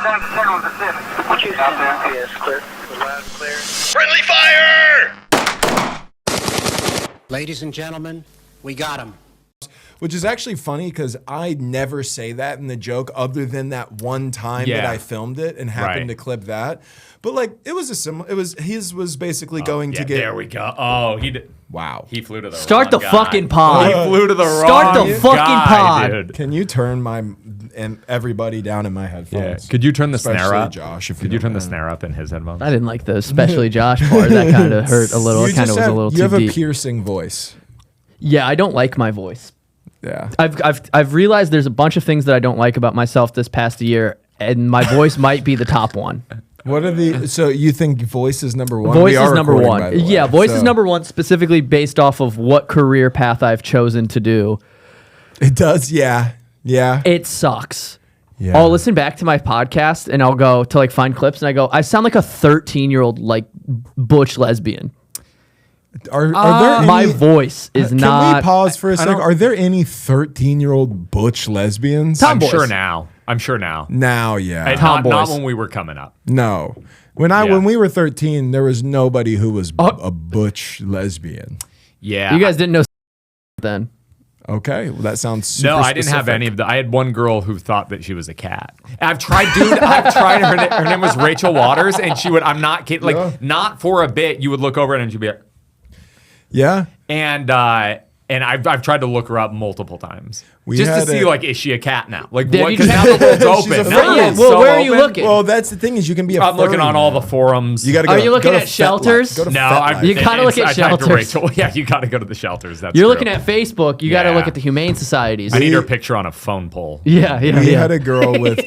What you out there? Yes, clear. Loud, clear. Friendly fire! Ladies and gentlemen, we got him. Which is actually funny because I never say that in the joke other than that one time that I filmed it and happened to clip that. But like it was a similar. It was his was basically going to get. There we go. Oh, he did. Wow. He flew to the Start wrong the guy. fucking pod. He flew to the wrong Start the fucking guy, pod. dude. Can you turn my and everybody down in my headphones? Yeah. Could you turn the snare Especially up? Josh, if Could you don't turn the mind. snare up in his headphones? I didn't like the especially Josh part. That kind of hurt a little. It kind of was a little too You have deep. a piercing voice. Yeah, I don't like my voice. Yeah. I've realized there's a bunch of things that I don't like about myself this past year, and my voice might be the top one. What are the? So you think voice is number one? Voice We are is number recording, one. by the way, Yeah, voice is so number one specifically based off of what career path I've chosen to do. It does. Yeah. Yeah. It sucks. Yeah. I'll listen back to my podcast and I'll go to like find clips and I go, I sound like a 13-year-old like butch lesbian. Are there any, My voice is Can not. we pause for a sec? don't- Are there any 13-year-old butch lesbians? I'm Tomboys. sure now. I'm sure now. Now, yeah. And Tomboys. not when we were coming up. No. Yeah. When we were 13, there was nobody who was a butch lesbian. Yeah. You guys didn't know then. Okay, well that sounds super No, I didn't have specific. any of the. I had one girl who thought that she was a cat. I've tried, dude. I've tried. Her name was Rachel Waters, and she would. I'm not kidding. Like, Yeah. not for a bit. You would look over it, and she'd be like, Yeah. and I've tried to look her up multiple times We just to had see a- like, is she a cat now? Like, Have what? you Because now checked- the world's She's open. a Now the furry. world's Well, so where are you open. looking? Well, that's the thing is you can be a I'm looking furry on all now. the forums. You got to go. Are you looking go at to shelters? Go to No, FetLife. You gotta look at I typed to shelters. Rachel. Yeah, you gotta go to the shelters. That's You're true. looking at Facebook. You got to Yeah. look at the humane societies. I need her picture on a phone pole. Yeah, yeah, We yeah. had a girl with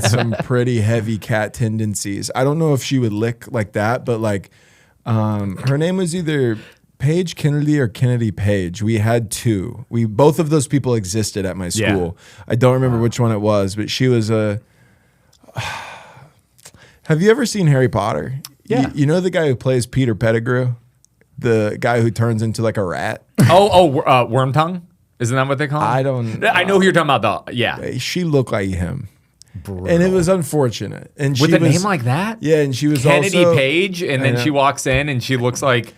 some pretty heavy cat tendencies. I don't know if she would lick like that, but like her name was either Paige Kennedy or Kennedy Page. We had two. Both of those people existed at my Yeah. school. I don't remember which one it was, but she was a. Have you ever seen Harry Potter? Yeah. You know the guy who plays Peter Pettigrew, the guy who turns into like a rat. Worm tongue? Isn't that what they call him? I don't. I know who you're talking about. Though. Yeah. She looked like him. And it was unfortunate. And With she a was, name like that? Yeah, and she was Kennedy also Page, and then know. she walks in and she looks like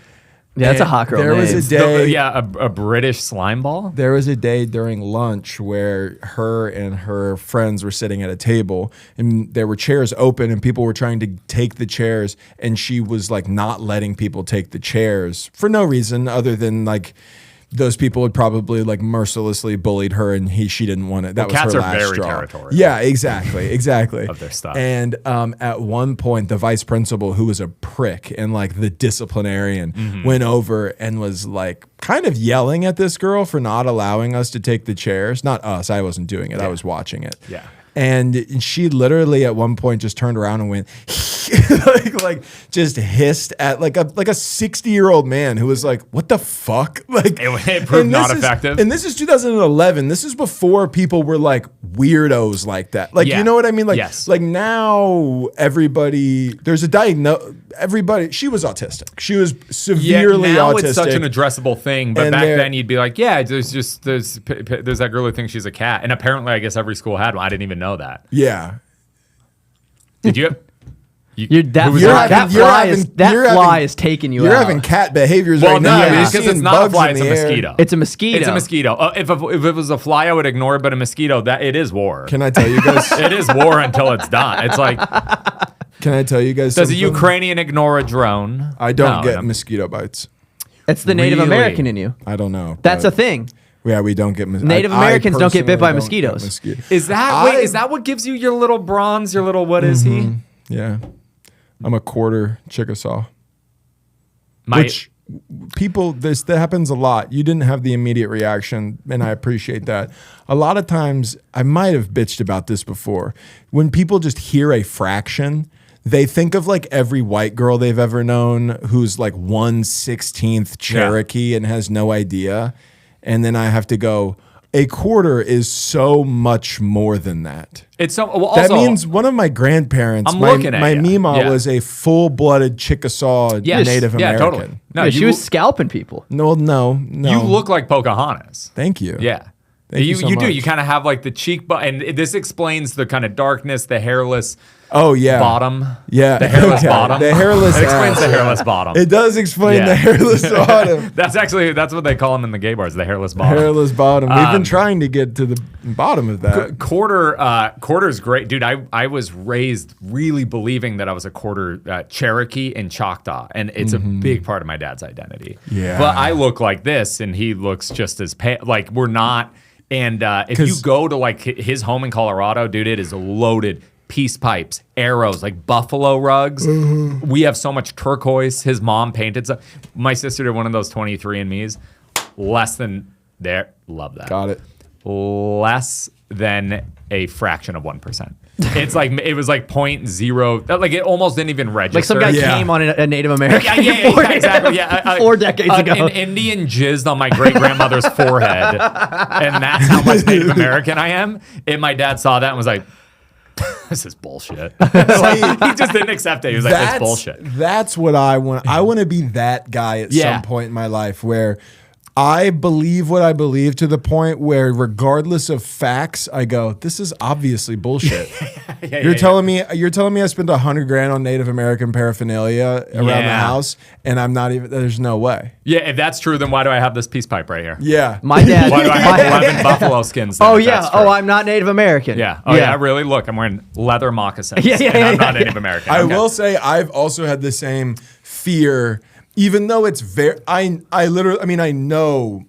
Yeah, that's a hot girl There name. was a day. a British slime ball. There was a day during lunch where her and her friends were sitting at a table and there were chairs open and people were trying to take the chairs and she was like not letting people take the chairs for no reason other than like those people had probably like mercilessly bullied her and she didn't want it. That was cats her are last very straw. territorial. Yeah, exactly. Of their stuff. And at one point, the vice principal, who was a prick and like the disciplinarian, went over and was like kind of yelling at this girl for not allowing us to take the chairs. Not us. I wasn't doing it. I was watching it. Yeah. And she literally at one point just turned around and went like just hissed at like a 60-year-old man who was like, "What the fuck?" Like It proved and not this is- effective. And this is 2011. This is before people were like weirdos like that. Like Yeah. you know what I mean? Like Yes. like now everybody there's a everybody she was autistic. She was severely now autistic. it's such an addressable thing, but And back they're- then you'd be like, yeah, there's that girl who thinks she's a cat, and apparently I guess every school had one. I didn't even know that. Yeah. Did you? That who was fly, that? You're fly having- is taking you You're out. having cat behaviors Well, right no, now. yeah. You're because seeing it's not a bugs fly; in it's a the air. mosquito. It's a mosquito. It's a mosquito. If it was a fly, I would ignore it, but a mosquito, that it is war. Can I tell you guys? It is war until it's done. It's like, Can I tell you guys? does a something? Ukrainian ignore a drone? I don't No, get no. mosquito bites. It's the Native Really? American in you. I don't know. That's but- a thing. Yeah, we don't get Native Americans don't get bit by mosquitoes. Is that what gives you your little bronze? Your little what is he? Yeah, I'm a quarter Chickasaw. My Which people, that happens a lot. You didn't have the immediate reaction, and I appreciate that. A lot of times, I might have bitched about this before. When people just hear a fraction, they think of like every white girl they've ever known who's like 1/16 Cherokee and has no idea. And then I have to go, a quarter is so much more than that. it's so well, also, That means one of my grandparents, I'm my looking at ya. Mima Yeah. was a full-blooded Chickasaw Yes. Native Yeah, American. totally. No, Yeah, she you was scalping people. No. you look like Pocahontas. Thank you. Yeah. Thank you so do. much. You kind of have like the cheekbone, and this explains the kind of darkness, the hairless Oh yeah. bottom. Yeah. The hairless Okay. bottom. The hairless It explains ass. the hairless bottom. It does explain Yeah. the hairless bottom. That's what they call them in the gay bars, the hairless bottom. Hairless bottom. We've been trying to get to the bottom of that. Quarter's great, dude. I was raised really believing that I was a quarter Cherokee and Choctaw, and it's a big part of my dad's identity. Yeah. But I look like this, and he looks just as pale. Like we're not. And if you go to like his home in Colorado, dude, it is loaded. Peace pipes, arrows, like buffalo rugs. We have so much turquoise. His mom painted some. My sister did one of those 23andMe's. Less than there. Love that. Got it. Less than a fraction of 1%. It's like it was like 0.0. Like it almost didn't even register. Like some guy Yeah. came on a Native American. Yeah, exactly. Yeah, 4 decades ago. An Indian jizzed on my great grandmother's forehead, and that's how much Native American I am. And my dad saw that and was like, "This is bullshit." Like, he just didn't accept it. He was like, "It's bullshit." That's what I want. I want to be that guy at Yeah. some point in my life where I believe what I believe to the point where, regardless of facts, I go, "This is obviously bullshit." You're telling me I spent $100,000 on Native American paraphernalia around the Yeah. house, and I'm not even. There's no way. Yeah, if that's true, then why do I have this peace pipe right here? Yeah. My dad. Why do I have 11 buffalo skins? then, Oh if yeah. that's true? Oh, I'm not Native American. Yeah. Oh yeah. Really? Look, I'm wearing leather moccasins. Yeah, yeah, and I'm yeah, not yeah. Native American. I Okay. will say I've also had the same fear, even though it's very. I literally. I mean, I know.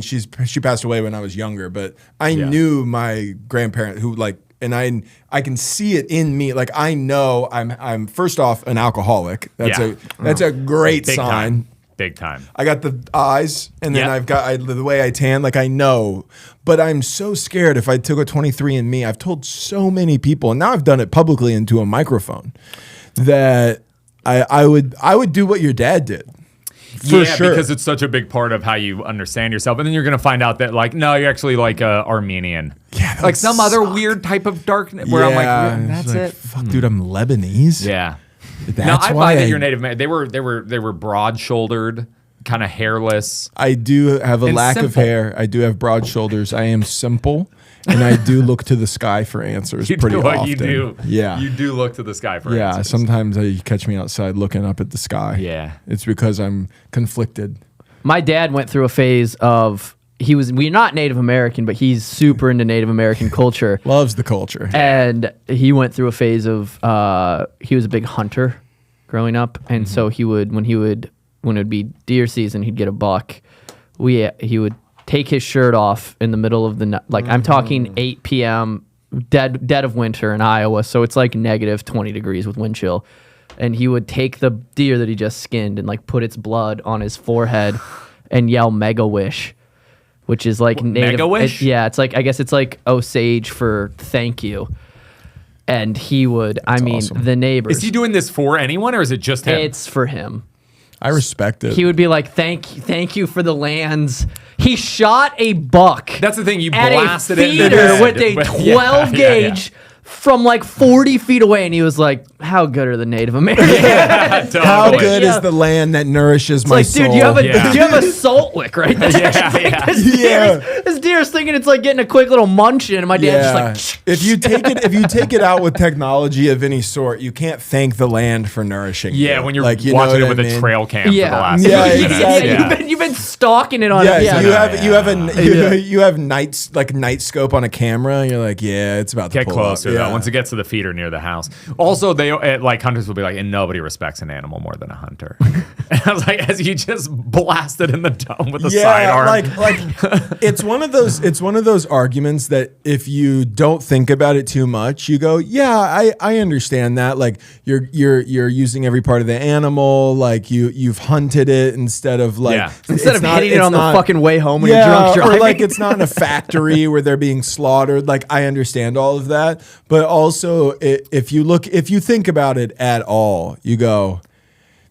She passed away when I was younger, but I knew my grandparent who and I can see it in me. Like I know I'm first off an alcoholic. That's a great Big sign. time. Big time. I got the eyes, and then Yeah. I've got the way I tan. Like I know, but I'm so scared. If I took a 23andMe, I've told so many people, and now I've done it publicly into a microphone, that I would do what your dad did. For sure. Because it's such a big part of how you understand yourself, and then you're gonna find out that like no, you're actually like Armenian. Yeah, that like some would other suck. weird type of darkness where I'm like, Yeah, yeah, it's that's like, it. Fuck, dude, I'm Lebanese. Yeah. That's No, I why find that you're Native American. They were broad shouldered, kind of hairless. I do have a And lack of simple. hair. I do have broad shoulders. I am simple, and I do look to the sky for answers You pretty do what often. you do. Yeah. You do look to the sky for Yeah, answers. sometimes you catch me outside looking up at the sky. Yeah. It's because I'm conflicted. My dad went through a phase of we're not Native American, but he's super into Native American culture. Loves the culture. And he went through a phase of he was a big hunter growing up, and so he would when it would be deer season, he'd get a buck. He would take his shirt off in the middle of the night. Like I'm talking 8 p.m. dead of winter in Iowa, so it's like negative 20 degrees with wind chill. And he would take the deer that he just skinned and like put its blood on his forehead and yell "Mega Wish," which is like Native. Mega Wish? Yeah, it's like I guess it's like Osage for thank you. And he would, awesome. the neighbors. Is he doing this for anyone, or is it just him? It's for him. I respect it. He would be like, thank you for the lands. He shot a buck. That's the thing. You at blasted a it in the feeder head, with a but- 12 gauge from like 40 feet away, and he was like, "How good are the Native Americans?" Totally. How good Yeah. is the land that nourishes my Like, soul? dude, you have a Yeah. you have a salt wick right there. Yeah. This deer's thinking it's like getting a quick little munch in, and my dad's just like, if you take it out with technology of any sort, you can't thank the land for nourishing you. Yeah, when you're Like, you know watching what it with I mean? a trail cam for the Yeah. last Yeah, 30 minutes. exactly. Yeah. You've been stalking it on. Yeah, Yeah, you have night scope on a camera. And you're like, yeah, it's about to Get pull closer up. though. Yeah. Once it gets to the feeder near the house. Also, they like hunters will be like, and nobody respects an animal more than a hunter. And I was like, as you just blasted in the dome with a sidearm. like it's one of those arguments that if you don't think about it too much, you go, yeah, I understand that. Like you're using every part of the animal, like you've hunted it instead of like Yeah. Instead of hitting it on the not- fucking way home when yeah, you're drunk driving. or like it's not in a factory where they're being slaughtered. Like I understand all of that, but also if you think about it at all, you go,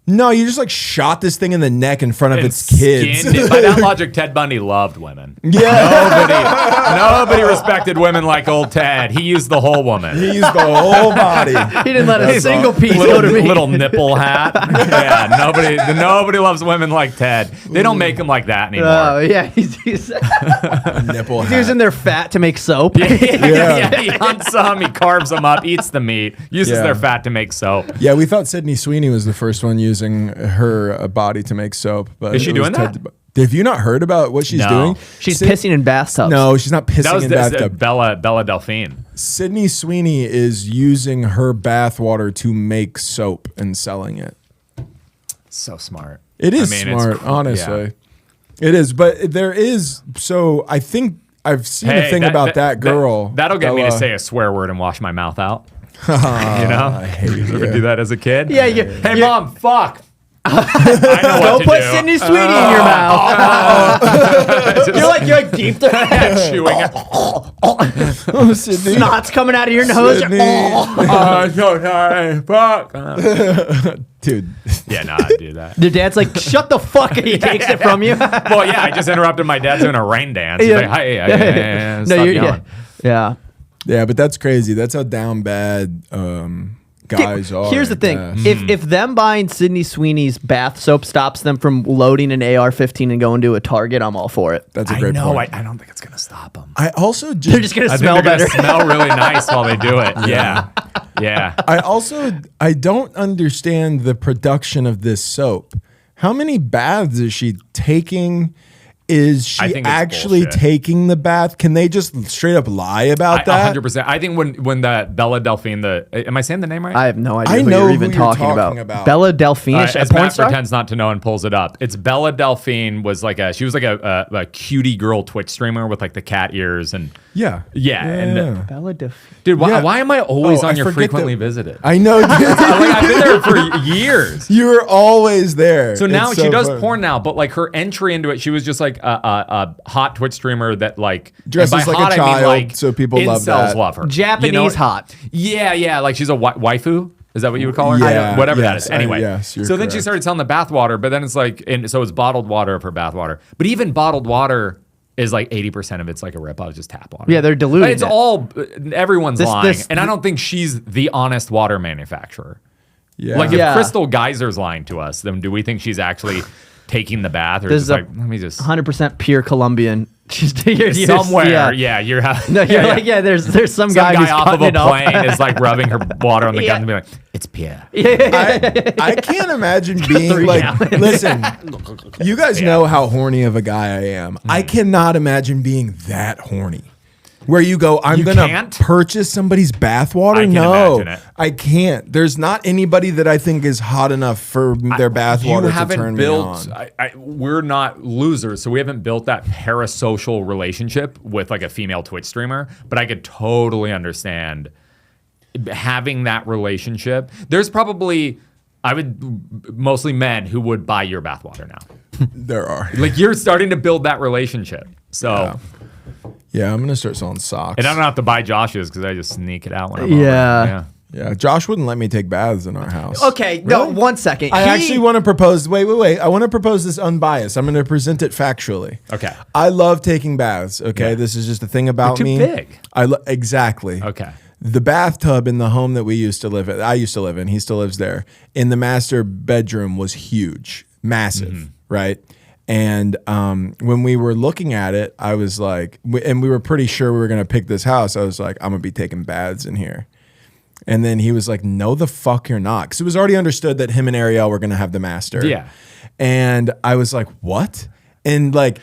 No, you just like shot this thing in the neck in front of And its kids. skinned it. By that logic, Ted Bundy loved women. Yeah. Nobody respected women like old Ted. He used the whole woman. He used the whole body. He didn't let a single piece go to me. Little nipple hat. Yeah, nobody loves women like Ted. They don't make them like that anymore. Oh yeah, he's Nipple hat. using their fat to make soap. Yeah, he hunts them, he carves them up, eats the meat, uses Yeah. their fat to make soap. Yeah, we thought Sydney Sweeney was the first one using her body to make soap. But Is she it was doing that? Have you not heard about what she's No. doing? She's pissing in bathtubs. No, she's not That pissing was in the, bathtub. Bella Delphine. Sydney Sweeney is using her bathwater to make soap and selling it. So smart. It is I mean, smart, honestly. yeah. It is, but there is. So I think I've seen a thing about that girl. That'll get me to Bella. say a swear word and wash my mouth out. You know? I hate You ever you. do that as a kid? Yeah, Hey, Mom, fuck. I know what Don't to put do. Sydney Sweeney in your mouth. You're like deep Chewing it. Oh, Sydney. snot's coming out of your nose. Sydney. I'm so sorry. Fuck. Dude. Yeah, no, I do that. Your dad's like, shut the fuck up. He takes it from you. Well, yeah, I just interrupted my dad doing a rain dance. He's Yeah. like, hey, No, stop you're yelling. yeah. Yeah, but that's crazy. That's how down bad guys are. Here's the thing: if them buying Sydney Sweeney's bath soap stops them from loading an AR-15 and going to a Target, I'm all for it. That's a I great know. point. I don't think it's going to stop them. I also They're just gonna I think smell they're better. gonna smell really nice while they do it. Yeah. Yeah. I don't understand the production of this soap. How many baths is she taking? Is I she think it's actually bullshit. taking the bath? Can they just straight up lie about that? 100%. I think when the Bella Delphine, am I saying the name right? I have no idea I who know you're who even you're talking talking about. about. Bella Delphine, a as porn Matt star? pretends not to know and pulls it up. It's Bella Delphine was like she was like a cutie girl Twitch streamer with like the cat ears and Yeah. and Bella Delphine. dude, Yeah. why am I always Oh, on I your forget frequently that- visited? I know. Like, I've been there for years. You're always there. So now It's she does funny. porn now, but like her entry into it, she was just like a hot Twitch streamer that like Dresses and by like a hot, I mean, child, like, so people love incels that. love her. Japanese hot. Yeah, like she's a waifu. Is that what you would call her? Yeah, Whatever that yes, is. Anyway, yes, you're so then she correct. started selling the bath water, but then it's like, and so it's bottled water of her bath water. But even bottled water is like 80% of it's like a rip out of just tap water. Yeah, they're diluting It's it. all everyone's This- lying, this- and I don't think she's the honest water manufacturer. Yeah. Like if Yeah. Crystal Geyser's lying to us, then do we think she's actually taking the bath, or This just is a like let me just 100% pure Colombian. Just somewhere? Yeah, you're having. No, you're like, yeah. There's some Some guy, guy who's off of cutting a it off. plane is like rubbing her water on the Yeah. gun and being like, "It's pure." I can't imagine being 3 like, gallons. listen, you guys know how horny of a guy I am. I cannot imagine being that horny. Where you go, I'm You going to can't? purchase somebody's bathwater? I can No, imagine it. I can't. There's not anybody that I think is hot enough for their bathwater You to haven't turn built. me on. We're not losers, so we haven't built that parasocial relationship with like a female Twitch streamer. But I could totally understand having that relationship. There's probably, I would mostly men who would buy your bathwater now. There are. Like you're starting to build that relationship. So, Yeah, I'm going to start selling socks. and I don't have to buy Josh's because I just sneak it out when I'm Yeah. over. Yeah, Josh wouldn't let me take baths in our house. Okay, no, Really? 1 second. I He- actually want to propose. Wait. I want to propose this unbiased. I'm going to present it factually. Okay. I love taking baths. Okay, Yeah. this is just a thing about You're too me. big. Exactly. Okay. The bathtub in the home that we used to live in, I used to live in, he still lives there, in the master bedroom was huge, massive, right? And when we were looking at it, I was like, and we were pretty sure we were going to pick this house. I was like, I'm going to be taking baths in here. And then he was like, no, the fuck you're not. Because it was already understood that him and Ariel were going to have the master. Yeah. And I was like, what? And like,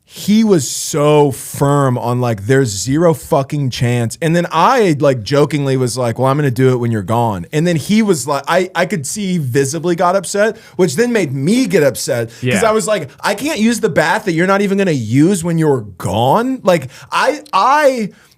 he was so firm on like, there's zero fucking chance. And then I like jokingly was like, well, I'm going to do it when you're gone. And then he was like, I could see he visibly got upset, which then made me get upset. Because Yeah. I was like, I can't use the bath that you're not even going to use when you're gone. Like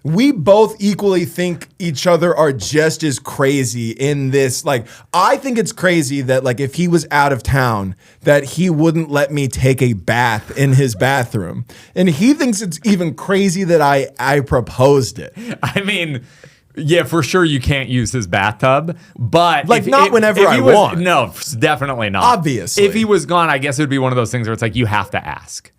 we both equally think each other are just as crazy in this. Like, I think it's crazy that like if he was out of town, that he wouldn't let me take a bath in his bathroom. And he thinks it's even crazy that I proposed it. I mean, Yeah, for sure you can't use his bathtub, but Like, not whenever I want. No, definitely not. Obviously. If he was gone, I guess it would be one of those things where it's like you have to ask.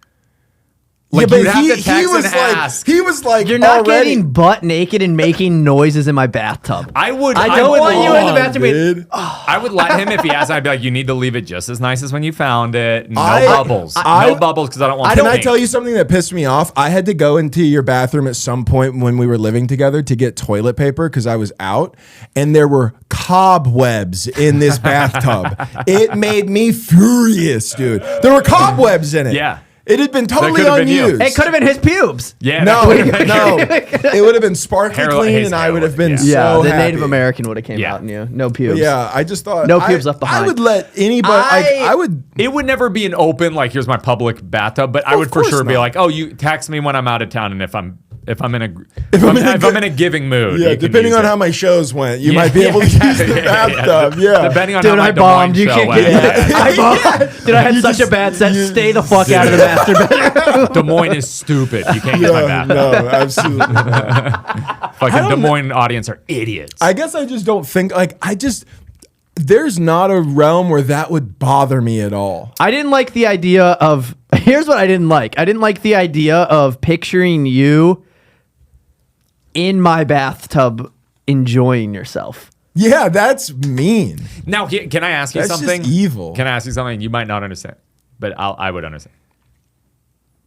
Yeah, Like but you'd have to text he was and like, ask. he was like, You're not already, getting butt naked and making noises in my bathtub. I would. I don't would- want you in the bathroom. dude. I would let him if he asked. I'd be like, you need to leave it just as nice as when you found it. No I- bubbles. I- No bubbles because I don't want. Can I pink. tell you something that pissed me off? I had to go into your bathroom at some point when we were living together to get toilet paper because I was out, and there were cobwebs in this bathtub. It made me furious, dude. There were cobwebs in it. Yeah. It had been totally could have been you. unused. It could have been his pubes. Yeah. No, that would've been- no. It would have been sparkly Hair- clean, his and I hair would have would- been yeah. so Yeah, the happy. Native American would have came Yeah. out in you. No pubes. Yeah, I just thought No pubes left behind. I would let anybody. I would. It would never be an open like here's my public bathtub, but I Of would for course sure be not. like, oh, you text me when I'm out of town, and if I'm in a giving mood, Yeah, you can depending use on it. how my shows went, you Yeah, might be able to use yeah, the yeah, bathtub. Yeah, Depending on Dude, how my I Des bombed. Moines You show can't went. get Yeah. I bombed. Dude, I had such a bad set. Stay the fuck out of the master bedroom. Des Moines is stupid. You can't use my Yeah, bathtub. no, absolutely not. Fucking Des Moines audience are idiots. I guess I just don't think there's not a realm where that would bother me at all. I didn't like the idea of. Here's what I didn't like. I didn't like the idea of picturing you in my bathtub enjoying yourself. Yeah, that's mean. Now, can I ask you That's just something? evil. Can I ask you something you might not understand, but I would understand.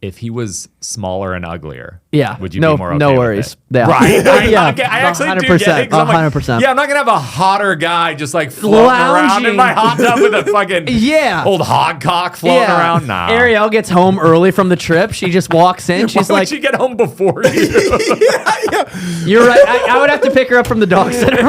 If he was smaller and uglier, Yeah, would you no- be more okay no with worries. it? Yeah. Right? Yeah, I actually do get it. 'Cause I'm like, 100%. Yeah, I'm not gonna have a hotter guy just like floating around Lounging. in my hot tub with a fucking Yeah. old hog cock floating around. Nah. Ariel gets home early from the trip. She just walks in. She's Why like, would she get home before you? "You're right." I would have to pick her up from the dog center. Hey,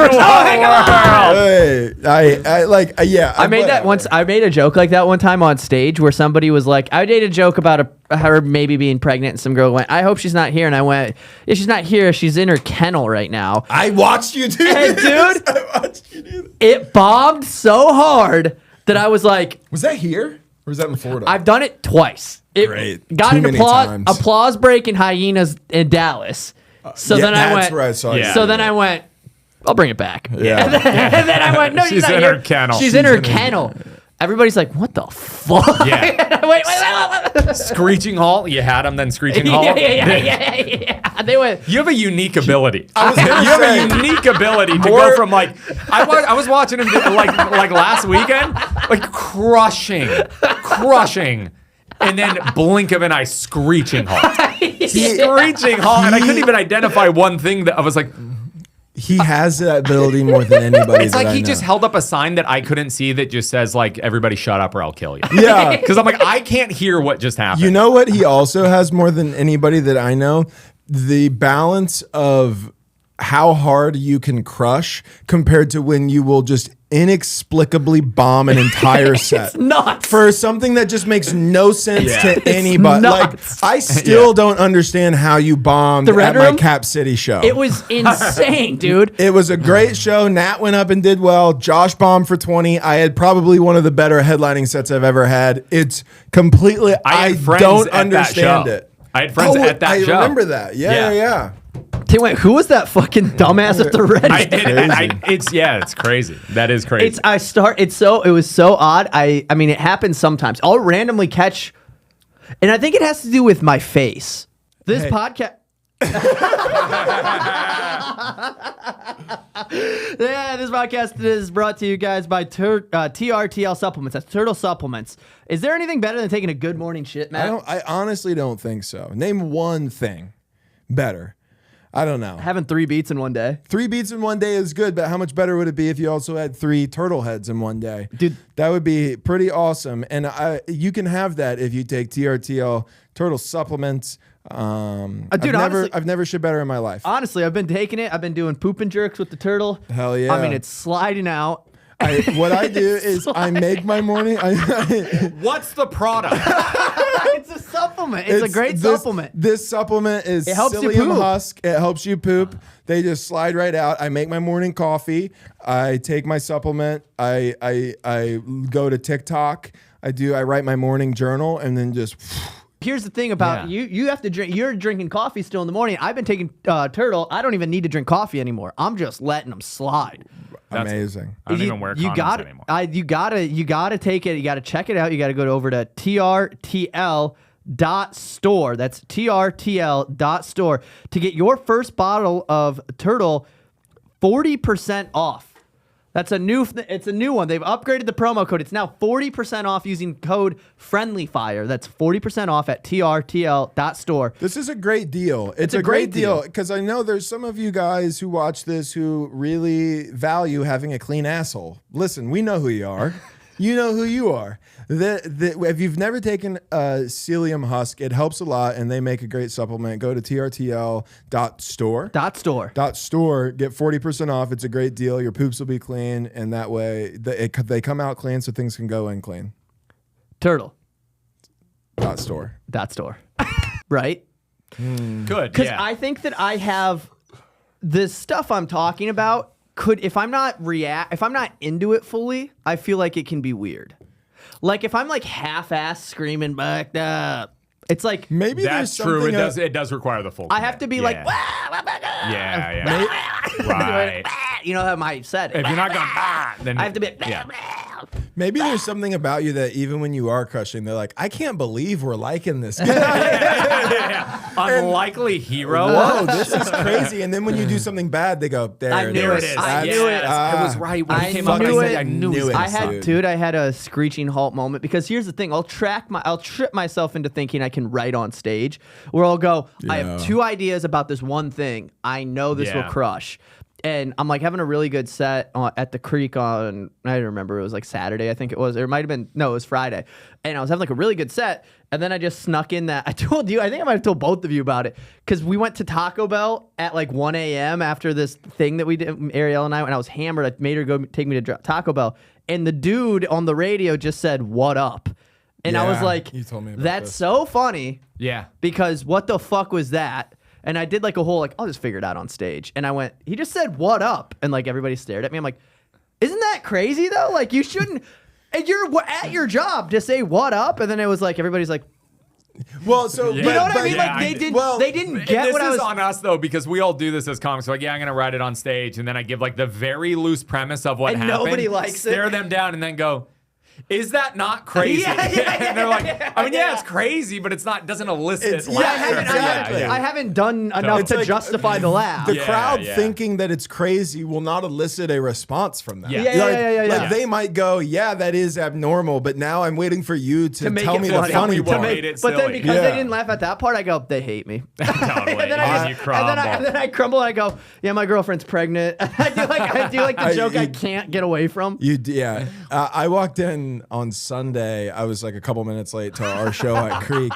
I I made that once. I made a joke like that one time on stage where somebody was like, I made a joke about her maybe being pregnant, and some girl went, "I hope she's not here." And I went, "Yeah, she's not here. She's in her kennel right now." I watched you do And this. dude, I watched you do this. it bombed so hard that I was like, Was that here or was that in Florida? I've done it twice. It Great. got Too an many applause times. applause break in Hyenas in Dallas. So Yeah, then I that's went. where I saw you. Yeah. So then I went. I'll bring it back. Yeah. And then I went, no, she's She's not in here. her kennel. She's in her kennel. Everybody's like, what the fuck? Yeah. wait. Screeching Halt. You had him then Screeching Halt. yeah. They went. You have a unique ability. I was gonna You have say, a unique ability to More- go from like I was watching him like last weekend, like crushing, and then blink of an eye, Screeching Halt, Screeching Halt, and I couldn't even identify one thing that I was like. he has that ability more than anybody. It's that like I he know. just held up a sign that I couldn't see that just says like everybody shut up or I'll kill you. Yeah. Because I'm like I can't hear what just happened. You know what he also has more than anybody that I know? The balance of how hard you can crush compared to when you will just inexplicably bomb an entire set. nuts. For something that just makes no sense Yeah. to anybody. Like, nuts. I still don't understand how you bombed The Red at my Room? Cap City show. It was insane, dude. It was a great show. Nat went up and did well. Josh bombed for 20. I had probably one of the better headlining sets I've ever had. It's completely, I had friends don't at that understand show. it. I had friends at that I show. remember that. Yeah. Wait, who was that fucking dumbass at the Red? It's crazy. That is crazy. It was so odd. I mean, it happens sometimes. I'll randomly catch, and I think it has to do with my face. This Hey. podcast. Yeah, this podcast is brought to you guys by TRTL Supplements. That's Turtle Supplements. Is there anything better than taking a good morning shit, Matt? I honestly don't think so. Name one thing better. I don't know. Having 3 beats in one day. 3 beats in one day is good, but how much better would it be if you also had 3 turtle heads in one day? Dude. That would be pretty awesome. And you can have that if you take TRTL turtle supplements. Dude, I've never shit better in my life. Honestly, I've been taking it. I've been doing poop and jerks with the turtle. Hell yeah. I mean, it's sliding out. What I do is I make my morning. What's the product? It's a supplement. It's a great supplement. This supplement is It helps you psyllium poop. husk. It helps you poop. They just slide right out. I make my morning coffee. I take my supplement. I go to TikTok. I write my morning journal and then just here's the thing about Yeah. you have to drink. You're drinking coffee still in the morning. I've been taking Turtle. I don't even need to drink coffee anymore. I'm just letting them slide. Amazing. I don't even wear condoms anymore. You gotta take it. You gotta check it out. You gotta go over to trtl.store. That's trtl.store to get your first bottle of Turtle 40% off. That's it's a new one. They've upgraded the promo code. It's now 40% off using code FRIENDLYFIRE. That's 40% off at trtl.store. This is a great deal. It's a great deal because I know there's some of you guys who watch this who really value having a clean asshole. Listen, we know who you are. You know who you are. If you've never taken a psyllium husk, it helps a lot, and they make a great supplement. Go to trtl.store. .store. Get 40% off. It's a great deal. Your poops will be clean, and that way they come out clean, so things can go in clean. Turtle. .store. Right? Good. Because Yeah. I think that I have this stuff I'm talking about. If I'm not into it fully, I feel like it can be weird. Like if I'm like half-ass screaming back up, it's like Maybe That's there's true. something It does require the full. I have to be like, Yeah. Right. you know how I said it. If you're not going, then I have to be. Yeah. Maybe there's something about you that even when you are crushing, they're like, I can't believe we're liking this guy. Unlikely hero. Whoa, this is crazy. And then when you do something bad, they go, there I knew it it. is. I knew it. It was right when I it came up. knew it. I knew it. I had a screeching halt moment because here's the thing. I'll trip myself into thinking I can write on stage where I'll go, I have two ideas about this one thing. I know this will crush. And I'm like having a really good set at the Creek on, I don't remember, it was like Saturday, I think it was. Or it might have been, no, it was Friday. And I was having like a really good set. And then I just snuck in that. I told you, I think I might have told both of you about it. Because we went to Taco Bell at like 1 a.m. after this thing that we did, Ariel and I, when I was hammered. I made her go take me to Taco Bell. And the dude on the radio just said, "What up?" And I was like, you told me about that's this. so funny. Yeah. Because what the fuck was that? And I did like a whole, like, I'll just figure it out on stage. And I went, he just said, "What up?" And like everybody stared at me. I'm like, isn't that crazy though? Like you shouldn't, and you're at your job to say "what up." And then it was like, everybody's like, Well, so you know what I mean? yeah, Like they didn't And get this what I was. is on us though, because we all do this as comics. We're like, yeah, I'm gonna write it on stage, and then I give like the very loose premise of what And happened. nobody likes it. Stare them down, and then go, "Is that not crazy?" Yeah, and they're like, "I mean, yeah, it's crazy, but it's not. Doesn't elicit It's- laughter." exactly. I haven't done enough It's to like, justify the laugh. The Yeah, crowd yeah. thinking that it's crazy will not elicit a response from them. Yeah. Yeah, yeah, Like yeah. they might go, yeah, that is abnormal, but now I'm waiting for you to make tell it me funny. the funny Tell me what part. made it But then silly. because Yeah. they didn't laugh at that part, I go, they hate me. Totally. And then I you just, crumble. and then I crumble and I go, yeah, my girlfriend's pregnant. I do like the joke I can't get away from. Yeah. I walked in on Sunday. I was like a couple minutes late to our show at Creek.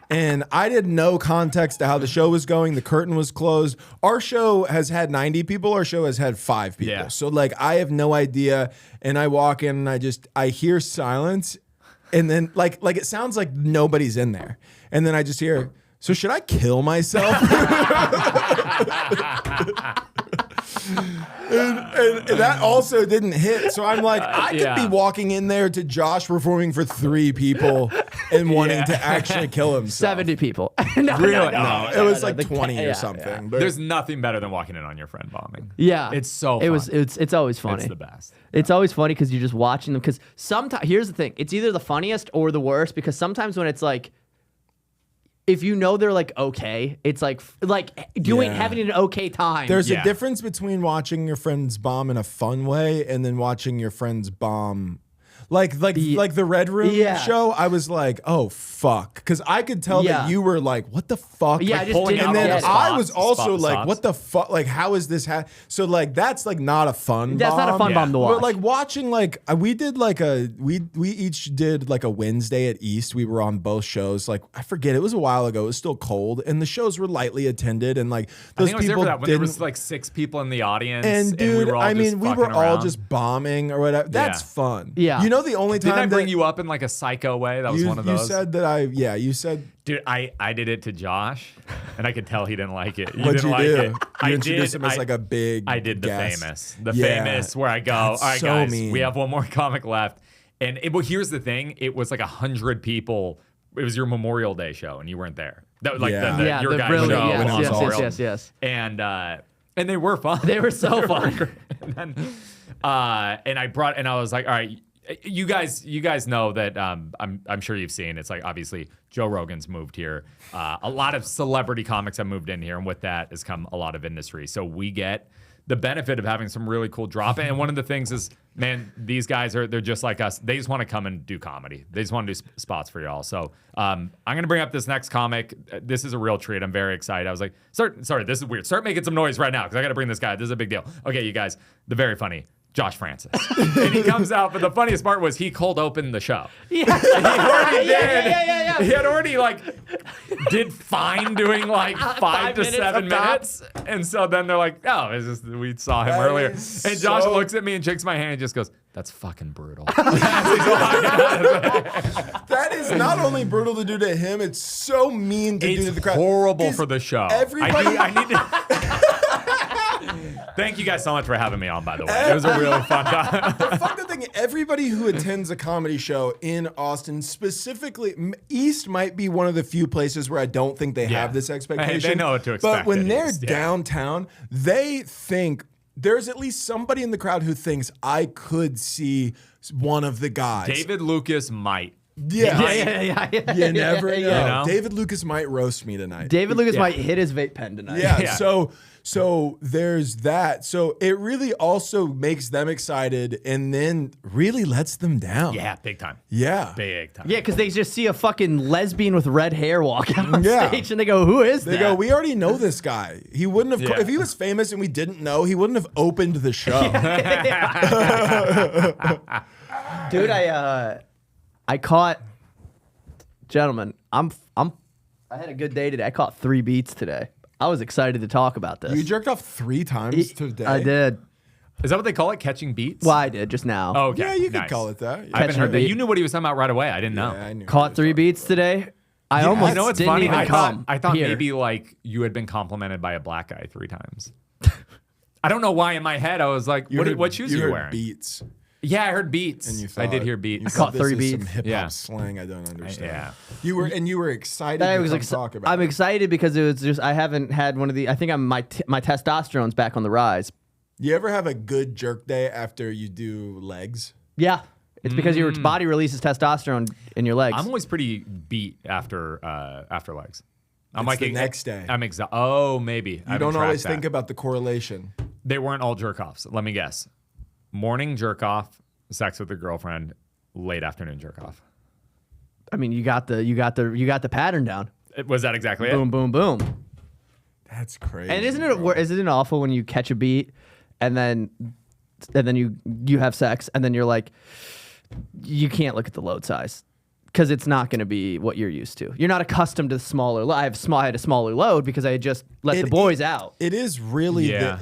And I did no context to how the show was going. The curtain was closed. Our show has had 90 people. Our show has had 5 people. Yeah. So like I have no idea. And I walk in and I hear silence. And then like it sounds like nobody's in there. And then I just hear, so should I kill myself? And that also didn't hit. So I'm like, I could be walking in there to Josh performing for 3 people and wanting to actually kill himself. 70 people. No, Really? no, No, it was like the 20 yeah, or something. But There's nothing better than walking in on your friend bombing. Yeah. It's so It was fun. it's always funny. It's the best. It's always funny because you're just watching them. Because sometimes, here's the thing, it's either the funniest or the worst. Because sometimes when it's like, if you know they're like okay, it's like having an okay time. there's Yeah. a difference between watching your friends bomb in a fun way and then watching your friends bomb. Like the Red Room show, I was like, oh fuck, because I could tell that you were like, what the fuck? Yeah, I Like, just pulling didn't out and then all get the it. I stops, was also like, stops. what the fuck? Like, how is this? So like, that's like not a fun. That's not a fun bomb to watch. But like watching, like we did like we each did like a Wednesday at East. We were on both shows. Like I forget, it was a while ago. It was still cold, and the shows were lightly attended, and like I those think I was there people for that when there didn't. was like 6 people in the audience, And dude, we were all I just mean, we were fucking all around. just bombing or whatever. That's Yeah. fun. Yeah. You know, the only time Didn't I bring that you up in like a psycho way? That was one of those. You said that you said. Dude, I did it to Josh, and I could tell he didn't like it. What'd didn't you like do? it. You I introduced did. him as like a big. I did the guest. famous where I go, all right, so guys, mean. we have one more comic left, and well, here's the thing: it was like 100 people it was your Memorial Day show and you weren't there. That was like Yeah. your guys' really, show. yes, was on yes, Memorial. yes. And they were fun. They were so fun. and I was like, all right, you guys know that I'm sure you've seen. It's like obviously Joe Rogan's moved here. A lot of celebrity comics have moved in here, and with that has come a lot of industry. So we get the benefit of having some really cool drop. And one of the things is, man, these guys they're just like us. They just want to come and do comedy. They just want to do spots for y'all. So I'm gonna bring up this next comic. This is a real treat. I'm very excited. I was like, sorry, this is weird. Start making some noise right now because I got to bring this guy. This is a big deal. Okay, you guys, the very funny Josh Francis. And he comes out, but the funniest part was he cold opened the show. Yeah. And he already did. Yeah. He had already did fine doing like 5 to 7 minutes. And so then they're like, oh, it's just, we saw him earlier. And Josh looks at me and shakes my hand and just goes, that's fucking brutal. That is not only brutal to do to him, it's so mean to do to the crowd. It's horrible for the show. Everybody, I need to. Thank you guys so much for having me on, by the way. It was a really fun time. the fucking thing, everybody who attends a comedy show in Austin, specifically East, might be one of the few places where I don't think they have this expectation. They know what to expect. But when at they're East, downtown, they think there's at least somebody in the crowd who thinks I could see one of the guys. David Lucas might. Yeah. You never know. You know? David Lucas might roast me tonight. David Lucas might hit his vape pen tonight. Yeah. So there's that. So it really also makes them excited and then really lets them down. Yeah, big time. Yeah. Big time. Yeah, because they just see a fucking lesbian with red hair walk out on Yeah. stage and they go, who is They that? go, we already know this guy. He wouldn't have, if he was famous and we didn't know, he wouldn't have opened the show. Dude, I caught, gentlemen, I had a good day today. I caught 3 beats today. I was excited to talk about this. You jerked off 3 times today? I did. Is that what they call it? Catching beats? Well, I did just now. Oh, okay. Yeah, you could Nice. call it that. I haven't Catching heard a that. beat. You knew what he was talking about right away. I didn't know. Yeah, I knew. Caught 3 beats today. I almost You know what's didn't funny? even come. I thought here. maybe like you had been complimented by a black guy 3 times. I don't know why in my head I was like, what shoes are you heard wearing? Beats. Yeah, I heard beats. And you I did thought- hear you beats. thought caught 3 this is beats. some hip hop Yeah. slang I don't understand. Yeah. You were excited I to was come talk about I'm it. excited because it was just I haven't had one of the. I think my testosterone's back on the rise. You ever have a good jerk day after you do legs? Yeah, it's because your body releases testosterone in your legs. I'm always pretty beat after legs. I'm It's like the next day. I'm exhausted. Oh, maybe. You don't always think about the correlation. They weren't all jerk offs. Let me guess. Morning jerk off, sex with a girlfriend, late afternoon jerk off. I mean, you got the pattern down. Was that exactly Boom, it? boom, boom. That's crazy. And isn't it awful when you catch a beat and then you have sex and then you're like, you can't look at the load size because it's not going to be what you're used to. You're not accustomed to smaller. I had a smaller load because I had just let the boys out. It is really, Yeah.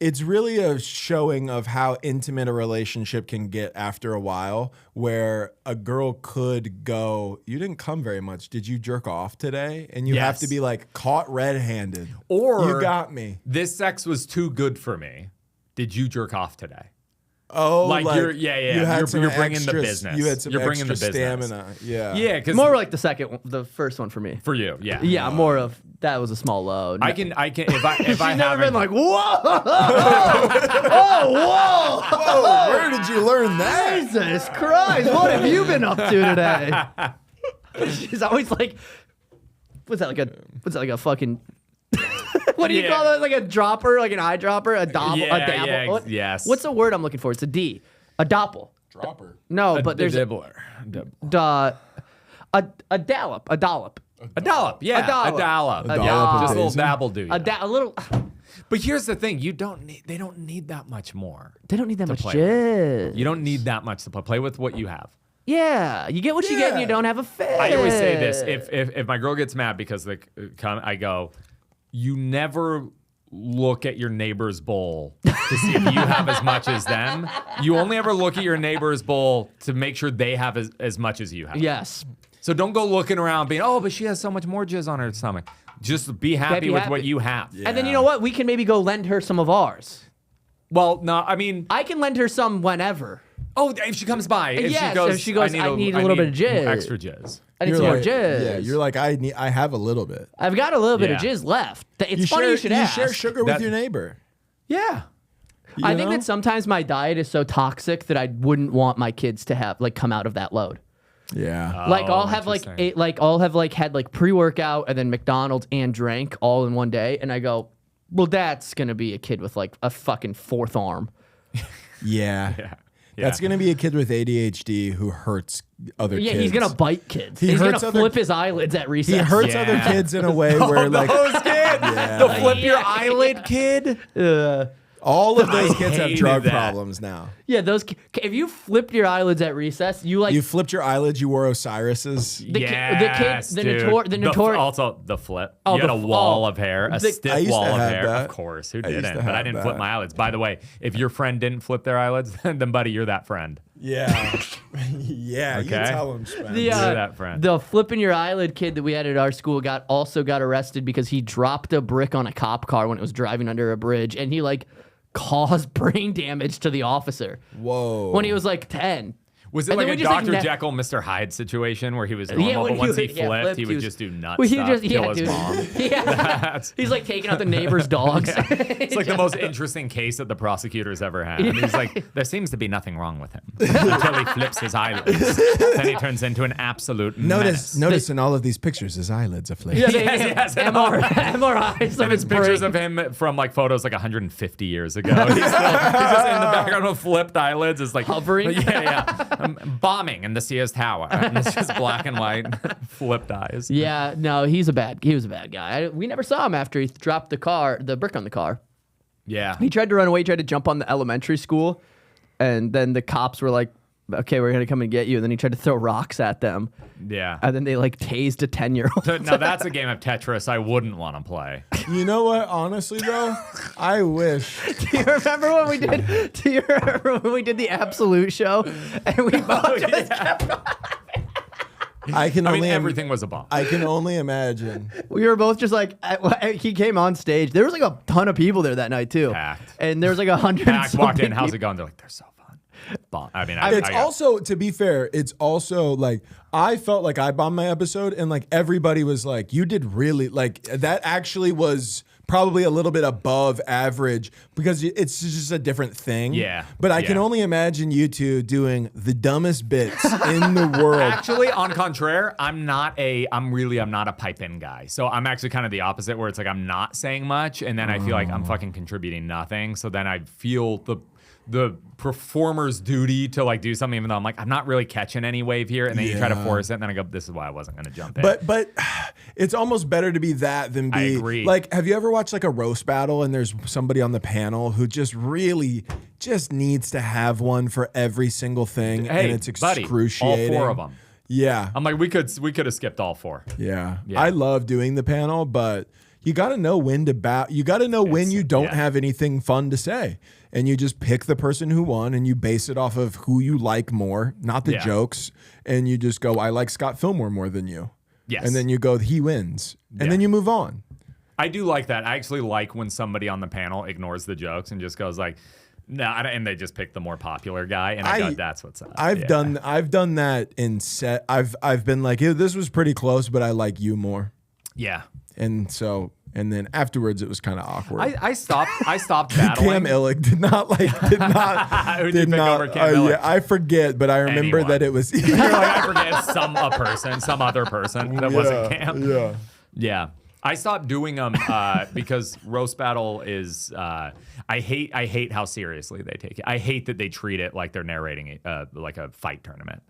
it's really a showing of how intimate a relationship can get after a while, where a girl could go, you didn't come very much. Did you jerk off today? And you have Yes. to be like caught red-handed. Or you got me. This sex was too good for me. Did you jerk off today? Oh, Like, you're you had some you're bringing the extra- business. You had some You're bringing the extra business. stamina. Yeah. Yeah, because More like the first one for me. for you, yeah. Yeah, more of that was a small load. I can if I She's never haven't been like, whoa, oh, whoa, Whoa, where did you learn that? Jesus Christ, what have you been up to today? She's always like, what's that like a fucking what do you Yeah. call that? Like a dropper, like an eyedropper, a dabble, Yeah, a dabble. yeah, What? yes. What's the word I'm looking for? It's a D. A doppel. Dropper. No, but there's a dibbler. dollop. A dollop. A dollop, yeah, A dollop. a dollop. A Yeah, dollop just a of little daisy. dabble do. A little. But here's the thing: they don't need that much more. They don't need that much play jizz. You don't need that much to play. Play with what you have. Yeah, you get what you get, and you Yeah. don't have a fit. I always say this: if my girl gets mad because I go, you never look at your neighbor's bowl to see if you have as much as them. You only ever look at your neighbor's bowl to make sure they have as much as you have. Yes. So don't go looking around being, oh, but she has so much more jizz on her stomach. Just be happy with what you have. And then you know what? We can maybe go lend her some of ours. Well, no, I mean, I can lend her some whenever. Oh, if she comes by, if Yeah, she goes, so she goes, I need a little bit of jizz. extra jizz. I need You're some more like, jizz. yeah, you're like, I have a little bit. I've got a little bit of Yeah. jizz left. It's funny you should ask. share sugar with your neighbor. Yeah. I think know? that sometimes my diet is so toxic that I wouldn't want my kids to have come out of that load. Yeah. Like I'll have interesting. had pre-workout and then McDonald's and drank all in one day, and I go, well, that's gonna be a kid with like a fucking fourth arm. Yeah. Yeah. That's going to be a kid with ADHD who hurts other Yeah, kids. he's gonna bite kids. He He's gonna hurts other- flip his eyelids at recess. He hurts Yeah. other kids in a way where like Those kids, the flip your eyelid kid. all of those kids have hated drug that. problems now. Yeah, if you flipped your eyelids at recess, you like You flipped your eyelids, you wore Osiris's. Yes, dude. Also, the flip. Oh, You had the a f- wall oh. of hair, a The- I stiff used to wall of have hair. that. Of course, who I used didn't? to But I have didn't flip that. my eyelids. By the way, if your friend didn't flip their eyelids, then buddy, you're that friend. Yeah. Yeah, you Okay. tell him, Spence. the You're that friend. the flipping your eyelid kid that we had at our school got arrested because he dropped a brick on a cop car when it was driving under a bridge, and he like caused brain damage to the officer Whoa. when he was like 10. Was it And like then a we just, Dr. ne- Jekyll, Mr. Hyde situation where he was normal, when but once he would- flipped, he he would was- just do nuts Well, he stuff, just kill yeah, his dude. mom. Yeah, he's like taking out the neighbor's dogs. It's like the most interesting case that the prosecutors ever had. And he's like, there seems to be nothing wrong with him until he flips his eyelids. Then he turns into an absolute menace. Notice in all of these pictures, his eyelids are flaking. Yeah, Yes, MRIs of And his it's pictures brain. of him from like photos like 150 years ago. He's just in the background with flipped eyelids. It's like Hovering. Yeah. Bombing in the Sears Tower. And it's just black and white, flipped eyes. Yeah, no, he was a bad guy. We never saw him after he dropped the brick on the car. Yeah. He tried to run away, tried to jump on the elementary school, and then the cops were like, okay, we're gonna come and get you. And then he tried to throw rocks at them, Yeah. and then they like tased a 10-year-old. So, now that's a game of Tetris I wouldn't want to play. You know what? Honestly, though, I wish. Do you remember when we did? Do you remember when we did the Absolute show and we both just I can I only mean, everything was a bomb. I can only imagine. we were both just like he came on stage. There was like a ton of people there that night too, Packed. and there was like 100. Max walked in. How's it going? They're like, they're so fun. Bomb. I mean, It's also, to be fair, it's also like I felt like I bombed my episode, and like everybody was like, "You did really like that." Actually, was probably a little bit above average because it's just a different thing. Yeah, But I can yeah. only imagine you two doing the dumbest bits in the world. Actually, on contraire, I'm not a pipe in guy. So I'm actually kind of the opposite, where it's like I'm not saying much, and then I feel like I'm fucking contributing nothing. So then I feel the performer's duty to like do something, even though I'm like, I'm not really catching any wave here. And then you try to force it, and then I go, this is why I wasn't going to jump in. But it's almost better to be that than be I agree. like, have you ever watched like a roast battle and there's somebody on the panel who just really just needs to have one for every single thing, Hey, and it's buddy, excruciating. all 4 of them. Yeah. I'm like, we could have skipped all 4. Yeah. Yeah. I love doing the panel, but you got to know when to you got to know when you don't have anything fun to say. And you just pick the person who won and you base it off of who you like more, not the Yeah. jokes. And you just go, I like Scott Fillmore more than you. Yes. And then you go, he wins. And Yeah. then you move on. I do like that. I actually like when somebody on the panel ignores the jokes and just goes like, no, and they just pick the more popular guy, and I go, that's what's up. I've done that in set. I've been like, yeah, this was pretty close, but I like you more. Yeah. And then afterwards it was kind of awkward. I stopped battling. Cam Illick did not Who'd you pick over Cam Illick? Yeah, I forget, but I remember Anyone. that it was. You're like, I forget some other person that wasn't Cam. Yeah. Yeah. I stopped doing them because roast battle is. I hate how seriously they take it. I hate that they treat it like they're narrating like a fight tournament.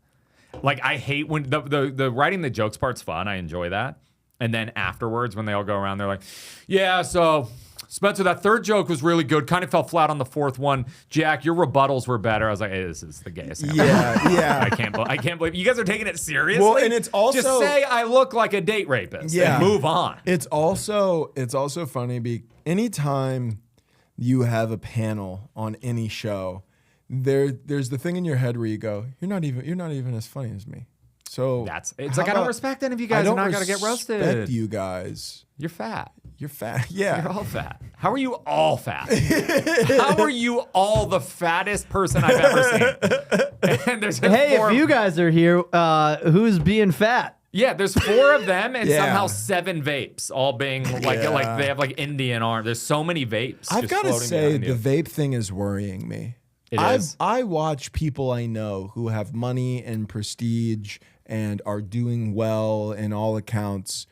Like I hate when the writing the jokes part's fun. I enjoy that. And then afterwards, when they all go around, they're like, "Yeah, so Spencer, that third joke was really good. Kind of fell flat on the fourth one. Jack, your rebuttals were better." I was like, "Hey, this is the gayest thing." Yeah. I can't believe you guys are taking it seriously. Well, and it's also just say I look like a date rapist. Yeah. And move on. It's also funny anytime you have a panel on any show, there's the thing in your head where you go, you're not even as funny as me. So It's how like I don't about- respect any of you guys, I don't and I gotta get respect roasted. you guys. You're fat. You're fat. Yeah. You're all fat. How are you all fat? How are you all the fattest person I've ever seen? And there's Hey, four, if you guys are here, who's being fat? yeah, there's 4 of them and Yeah. somehow 7 vapes, all being like they have like Indian arms. There's so many vapes. I've just got to floating say, behind the you. vape thing is worrying me. It is. I watch people I know who have money and prestige and are doing well in all accounts,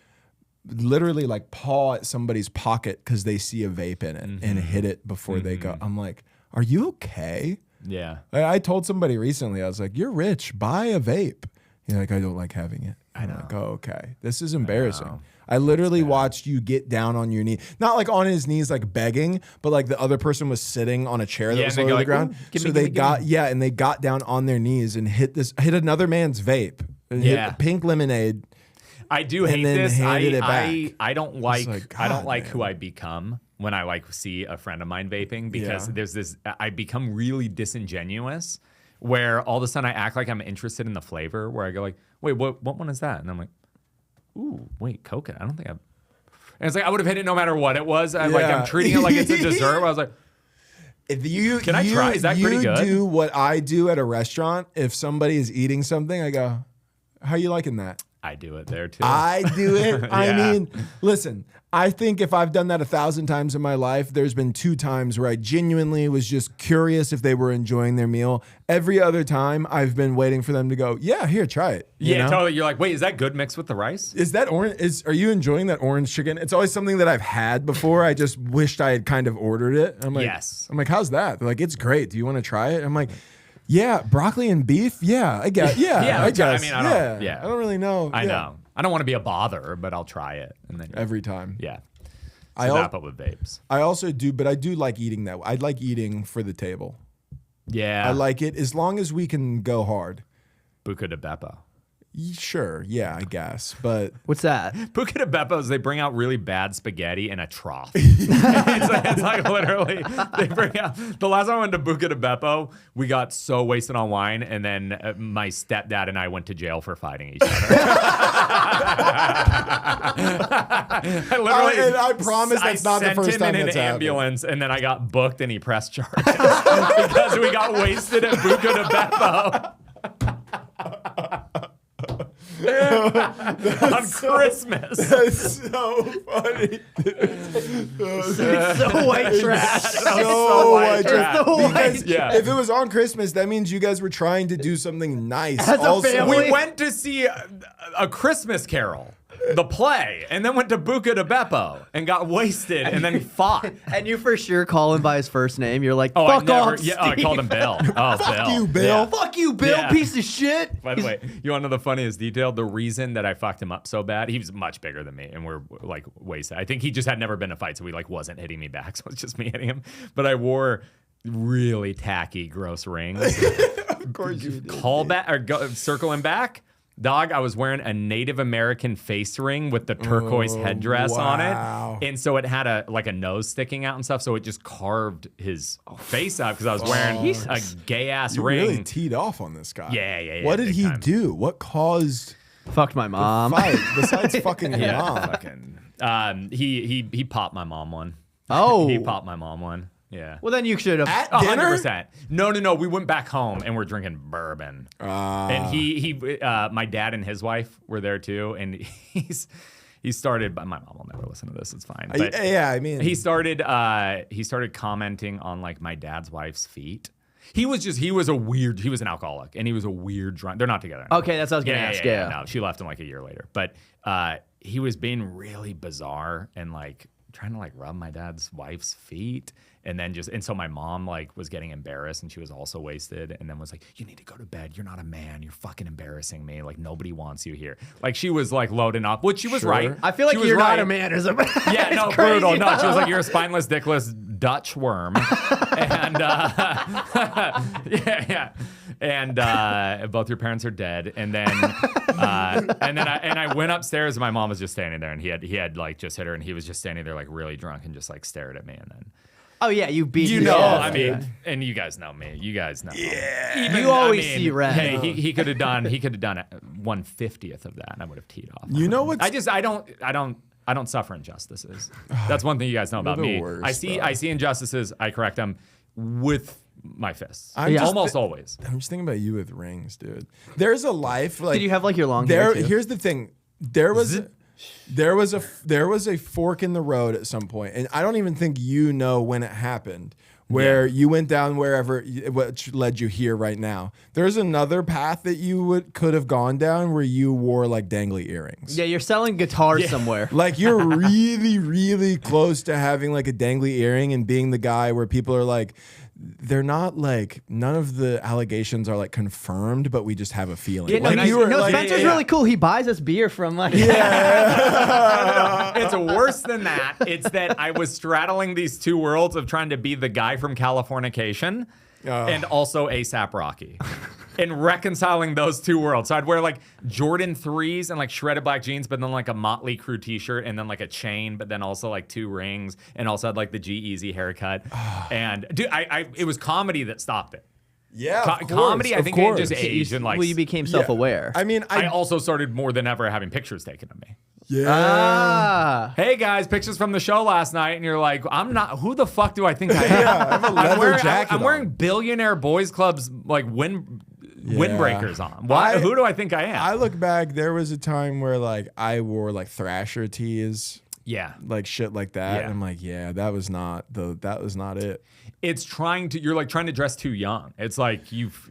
literally like paw at somebody's pocket because they see a vape in it and hit it before they go. I'm like, are you okay? Yeah. I told somebody recently, I was like, you're rich, buy a vape. You're like, I don't like having it. I'm like, oh, okay. This is embarrassing. I literally watched you get down on your knee. Not like on his knees, like begging, but like the other person was sitting on a chair that Yeah, was and they low to go the like, ground. "Ooh, gimme, So they gimme, got, gimme." and they got down on their knees and hit another man's vape. And Yeah. hit pink lemonade. I do And hate then this. handed it back. I don't like like, I don't God, like man. who I become when I like see a friend of mine vaping because Yeah. there's this I become really disingenuous where all of a sudden I act like I'm interested in the flavor where I go like, wait, what one is that? And I'm like, ooh, wait, coconut. I don't think I've. And it's like I would have hit it no matter what it was. I'm Yeah. treating it like it's a dessert. I was like, If you Can I try? Is that pretty good? You do what I do at a restaurant. If somebody is eating something, I go, how you liking that? I do it there too. I do it. I Yeah. mean, listen, I think if I've done that 1,000 times in my life, there's been 2 times where I genuinely was just curious if they were enjoying their meal. Every other time, I've been waiting for them to go, yeah, here, try it. You yeah, know? totally. You're like, wait, is that good mixed with the rice? Is that orange? Are you enjoying that orange chicken? It's always something that I've had before. I just wished I had kind of ordered it. I'm like, Yes. I'm like, how's that? They're like, it's great. Do you want to try it? I'm like, yeah, broccoli and beef. Yeah, I guess. Yeah, Yeah, I okay. I guess. mean, I don't- yeah. I don't really know. I Yeah. know. I don't want to be a bother, but I'll try it. And then Every time. yeah. I So al- that, but with vapes. I also do, but I do like eating that. I like eating for the table. Yeah. I like it as long as we can go hard. Buca de Beppo. Sure, yeah, I guess. But What's that? Buca de Beppo is they bring out really bad spaghetti in a trough. it's like literally, they bring out, the last time I went to Buca de Beppo, we got so wasted on wine, and then my stepdad and I went to jail for fighting each other. and I promise that's not the first time I sent him in that's an happened. ambulance, and then I got booked, and he pressed charges because we got wasted at Buca de Beppo. On Christmas. That's so funny. It's so white trash. So white trash. It's the white Because Yeah. if it was on Christmas, that means you guys were trying to do something nice. As a also. family. We went to see a Christmas Carol, the play, and then went to Buca de Beppo and got wasted and then fought. And you for sure call him by his first name. You're like, Oh, fuck off, I Steve. called him Bill. Oh, Bill. you, Bill. Yeah. Fuck you, Bill, Yeah. piece of shit. By the way, you want to know the funniest detail? The reason that I fucked him up so bad, he was much bigger than me, and we're like wasted. I think he just had never been in a fight, so he like wasn't hitting me back, so it's just me hitting him. But I wore really tacky, gross rings. Of course you did. Call back or circle him back. Dog, I was wearing a Native American face ring with the turquoise headdress on wow. it. And so it had a nose sticking out and stuff. So it just carved his face up because I was wearing a gay ass You ring. really teed off on this guy. Yeah, What did big he time. do? What caused Fucked my mom. fight besides fucking your mom? Fucking, he popped my mom one. Oh. He popped my mom one. Yeah. Well, then you should have. At 100%. No. We went back home and we're drinking bourbon. And he my dad and his wife were there too. And he started. But my mom will never listen to this. It's fine. But Yeah, I mean, he started commenting on like my dad's wife's feet. He was an alcoholic and he was a weird drunk. They're not together anymore. Okay, that's what I was gonna ask. Yeah. No, she left him like a year later. But he was being really bizarre and like trying to like rub my dad's wife's feet. And so my mom like was getting embarrassed and she was also wasted and then was like, you need to go to bed. You're not a man. You're fucking embarrassing me. Like nobody wants you here. Like she was like loading up, which she was right. I feel like She was you're not right. a man. Or something. Yeah, no, It's crazy. brutal. No, she was like, you're a spineless, dickless Dutch worm. And and both your parents are dead. And then I went upstairs and my mom was just standing there and he had like just hit her and he was just standing there like really drunk and just like stared at me and then Oh yeah, you beat. you the know, shit. I mean, and you guys know me. You guys know. Yeah. You always see red. Hey, he could have done 1/50th of that and I would have teed off. you know what's I don't suffer injustices. That's one thing you guys know about You're the me. worst, I see bro. injustices, I correct them with my fists. I'm just Almost always. I'm just thinking about you with rings, dude. There's a life like. Did you have like your long there? hair too? Here's the thing. There was a fork in the road at some point, and I don't even think you know when it happened. Where you went down wherever, which led you here right now. There's another path that you could have gone down where you wore like dangly earrings. Yeah, you're selling guitars somewhere. Like you're really, really close to having like a dangly earring and being the guy where people are like, they're not like, none of the allegations are like confirmed, but we just have a feeling. Yeah, like you were like, Spencer's really cool. He buys us beer from like. It's worse than that. It's that I was straddling these two worlds of trying to be the guy from Californication and also ASAP Rocky. And reconciling those two worlds. So I'd wear like Jordan 3s and like shredded black jeans, but then like a Motley Crue t-shirt and then like a chain, but then also like 2 rings and also had like the G-Eazy haircut. And dude, it was comedy that stopped it. Yeah, of course, comedy, I of think course. it just aged and like. Well, you became self-aware. I mean, I also started more than ever having pictures taken of me. Ah. Hey guys, pictures from the show last night, and you're like, I'm not. Who the fuck do I think I am? I have a leather jacket I'm wearing on. Billionaire Boys Club's like windbreakers on. Why? Who do I think I am? I look back, there was a time where like I wore like Thrasher tees. Yeah. Like shit like that. Yeah. And I'm like, yeah, that was not it. It's you're like trying to dress too young. It's like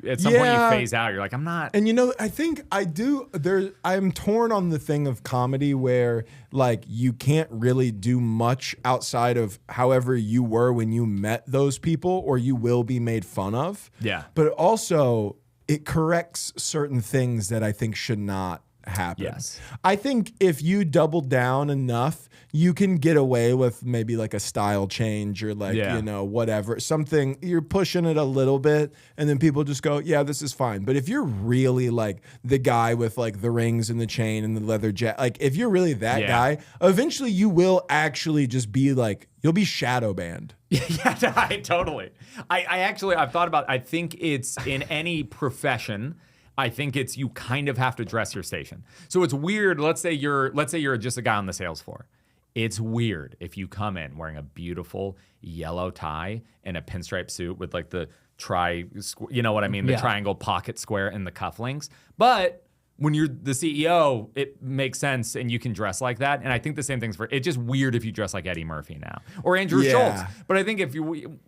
at some point you phase out. You're like, I'm not. And you know, I think I'm torn on the thing of comedy where like you can't really do much outside of however you were when you met those people or you will be made fun of. Yeah. But also it corrects certain things that I think should not happen. Yes. I think if you double down enough, you can get away with maybe like a style change or like, you know, whatever. Something, you're pushing it a little bit and then people just go, yeah, this is fine. But if you're really like the guy with like the rings and the chain and the leather jacket, like if you're really that guy, eventually you will actually just be like, you'll be shadow banned. Yeah, totally. I've thought about, I think it's in any profession, I think it's you kind of have to dress your station. So it's weird. Let's say you're just a guy on the sales floor. It's weird if you come in wearing a beautiful yellow tie and a pinstripe suit with like the you know what I mean? The triangle pocket square and the cufflinks. But when you're the CEO, it makes sense and you can dress like that. And I think the same thing's it's just weird if you dress like Eddie Murphy now or Andrew Schultz. But I think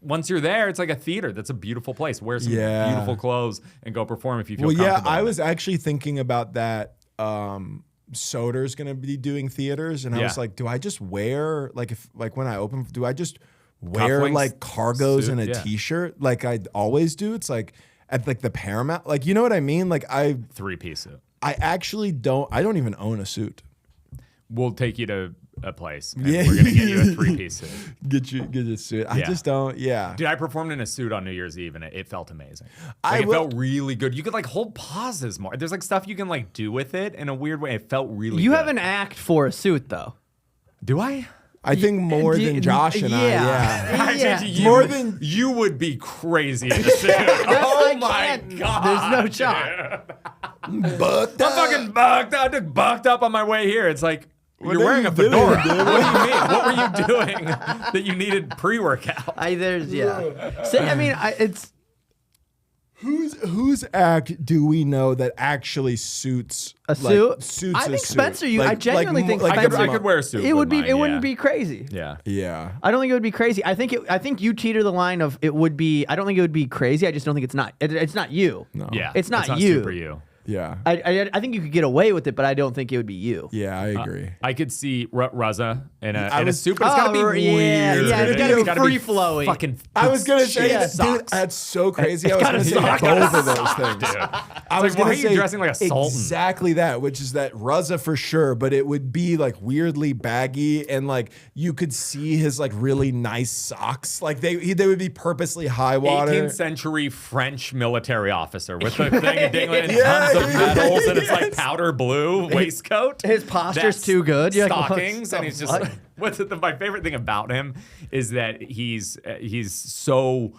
once you're there, it's like a theater. That's a beautiful place. Wear some beautiful clothes and go perform if you feel comfortable. I was actually thinking about that. Soder's going to be doing theaters. And I was like, do I just wear, like when I open, do I just wear Cufflinks, like cargos suit, and a t-shirt like I always do? It's like at like the Paramount, like, you know what I mean? Like 3-piece suit. I actually I don't even own a suit. We'll take you to a place. And we're gonna get you a 3-piece suit. Get a suit. I just don't. Yeah, dude. I performed in a suit on New Year's Eve, and it felt amazing. Like, it felt really good. You could like hold pauses more. There's like stuff you can like do with it in a weird way. It felt really. You good. have an act for a suit, though. Do I? I think more than Josh and I. Yeah. More than you would be crazy in a suit. Oh my god! There's no shot. I'm fucking bucked up. I just bucked up on my way here. It's like. You're wearing a doing, fedora. dude? What do you mean? What were you doing that you needed pre-workout? It's whose act do we know that actually suits a suit. Like, suits I a think suit? Spencer. I genuinely think I Spencer. could wear a suit. It would be. mine, It wouldn't be crazy. Yeah. Yeah. I don't think it would be crazy. I think you teeter the line of it would be. I don't think it would be crazy. I just don't think it's not. It's not you. No. Yeah. It's not you. Super you. Yeah. I think you could get away with it, but I don't think it would be you. Yeah, I agree. I could see Raza in a suit, but it's gotta be weird. Yeah, it's gotta be free flowing. Fucking. I was gonna say, shit dude, that's so crazy. I was gonna say both of those things. I was why gonna are you say dressing like a sultan? Exactly that, which is that Raza for sure, but it would be like weirdly baggy, and like you could see his like really nice socks. Like they would be purposely high water. 18th century French military officer with the thing dangling and tons of medals, and it's like powder blue waistcoat. His posture's That's too good. You're like, stockings, and he's just like, my favorite thing about him is that he's so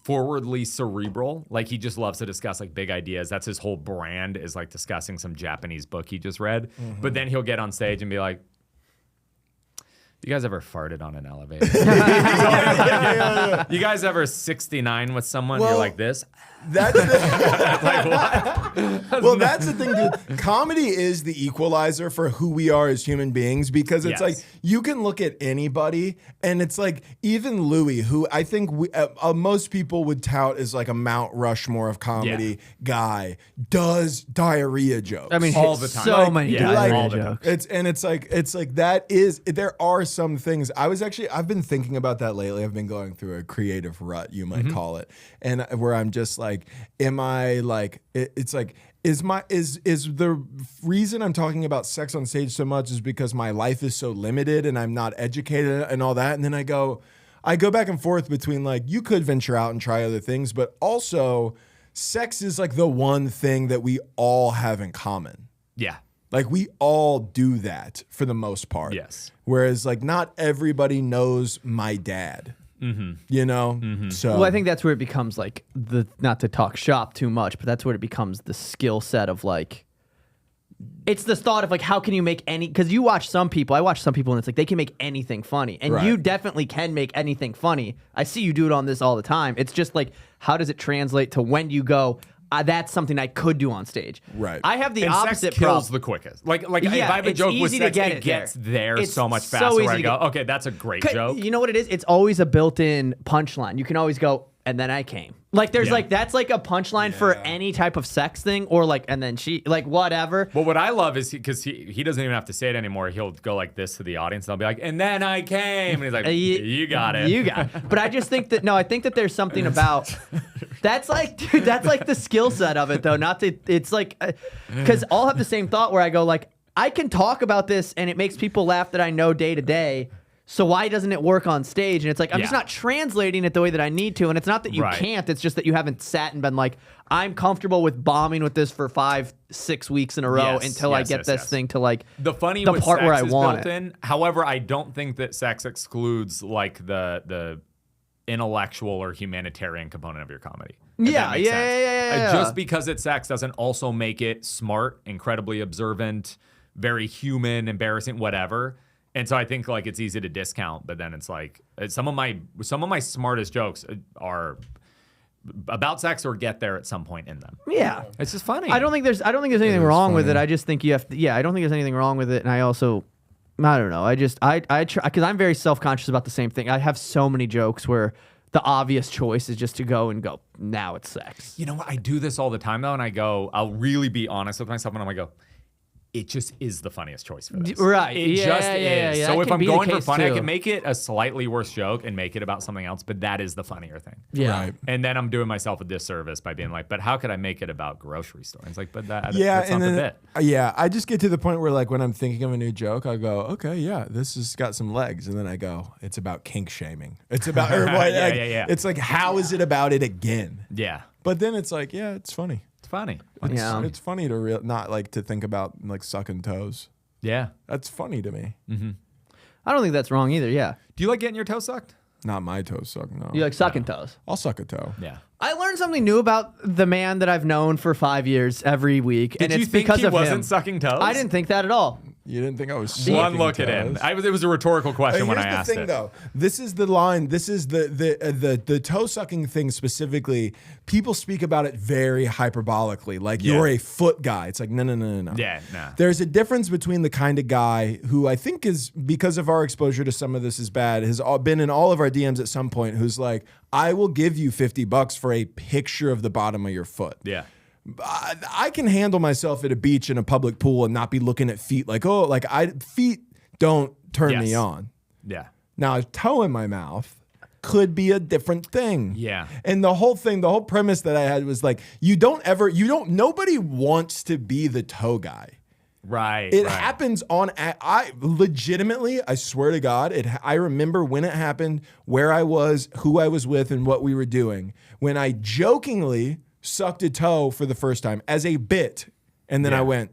forwardly cerebral. Like he just loves to discuss like big ideas. That's his whole brand, is like discussing some Japanese book he just read. But then he'll get on stage and be like, You guys ever farted on an elevator? You guys ever 69 with someone? Well, you're like this. That's well, that's the thing, dude. Comedy is the equalizer for who we are as human beings because it's Yes. like you can look at anybody and it's like even Louis, who I think most people would tout as like a Mount Rushmore of comedy guy, does diarrhea jokes. I mean, all the time. So many yeah, diarrhea all the time. jokes. It's like that is there are some things I've been thinking about that lately. I've been going through a creative rut, you might call it, and where I'm just like, am I like it's like is the reason I'm talking about sex on stage so much is because my life is so limited and I'm not educated and all that, and then I go back and forth between like you could venture out and try other things, but also sex is like the one thing that we all have in common. Yeah. Like we all do that for the most part. Yes. Whereas like not everybody knows my dad. You know? So Well, I think that's where it becomes like not to talk shop too much, but that's where it becomes the skill set of like, it's the thought of like, how can you make because I watch some people and it's like they can make anything funny. And Right. you definitely can make anything funny. I see you do it on this all the time. It's just like, how does it translate to when you go, that's something I could do on stage. Right. I have the And opposite sex kills problem. the quickest. Like if Yeah, I have a it's joke with easy to sex, get it it gets there It's so much so faster. Where I easy go, to okay, that's a great joke. You know what it is? It's always a built-in punchline. You can always go, and then I came. Like there's Yeah. like that's like a punchline for any type of sex thing, or like, and then she like whatever. But what I love is because he doesn't even have to say it anymore. He'll go like this to the audience. And I'll be like, and then I came. And he's like, you got it. You got it. But I just think that I think that there's something about that's like, dude, that's like the skill set of it though. Not to, it's like, because I'll have the same thought where I go like, I can talk about this and it makes people laugh that I know day to day. So why doesn't it work on stage? And it's like, I'm just not translating it the way that I need to. And it's not that you Right. can't. It's just that you haven't sat and been like, I'm comfortable with bombing with this for 5-6 weeks in a row Yes, until I yes, get yes, this yes. thing to like The funny the with part sex where I is want built it. in. However, I don't think that sex excludes like the intellectual or humanitarian component of your comedy. If Yeah, that makes yeah, sense. yeah, yeah. Just because it's sex doesn't also make it smart, incredibly observant, very human, embarrassing, whatever. And so I think like it's easy to discount, but then it's like some of my smartest jokes are about sex or get there at some point in them. Yeah. It's just funny. I don't think there's anything is wrong with it. funny. I just think you have to, I don't think there's anything wrong with it. And I also, I don't know. I try, because I'm very self-conscious about the same thing. I have so many jokes where the obvious choice is just to go, now it's sex. You know what? I do this all the time though, and I go, I'll really be honest with myself, and I'm like, it just is the funniest choice for this. Right. It Yeah, just yeah, is. yeah. So That if can I'm be the going for case, fun, I too. can make it a slightly worse joke and make it about something else, but that is the funnier thing. Yeah. Right. And then I'm doing myself a disservice by being like, but how could I make it about grocery store? And it's like, but that's Yeah, not and the then bit. I just get to the point where like when I'm thinking of a new joke, I go, okay, yeah, this has got some legs, and then I go, it's about kink shaming. It's about Yeah. It's like how is it about it again? Yeah. But then it's like, yeah, it's funny. It's funny. Yeah. It's funny to not like to think about like sucking toes. Yeah. That's funny to me. I don't think that's wrong either. Yeah. Do you like getting your toe sucked? Not my toes suck. No, You like sucking toes. I'll suck a toe. Yeah. I learned something new about the man that I've known for 5 years every week. Did and you it's think because he of wasn't him. sucking toes? I didn't think that at all. You didn't think I was sucking One look at toes? him. It was a rhetorical question when I Here's asked the thing, it. though. This is the line. This is the toe sucking thing specifically. People speak about it very hyperbolically, like Yeah. you're a foot guy. It's like no. Yeah, nah. There's a difference between the kind of guy who I think is, because of our exposure to some of this is bad, has been in all of our DMs at some point. Who's like, I will give you $50 for a picture of the bottom of your foot. Yeah. I can handle myself at a beach in a public pool and not be looking at feet like, oh, like feet don't turn me Yes. on. Yeah. Now, a toe in my mouth could be a different thing. Yeah. And the whole premise that I had was like, nobody wants to be the toe guy. Right. It right. happens I legitimately, I swear to God, I remember when it happened, where I was, who I was with, and what we were doing. When I jokingly sucked a toe for the first time as a bit, and then Yeah. I went,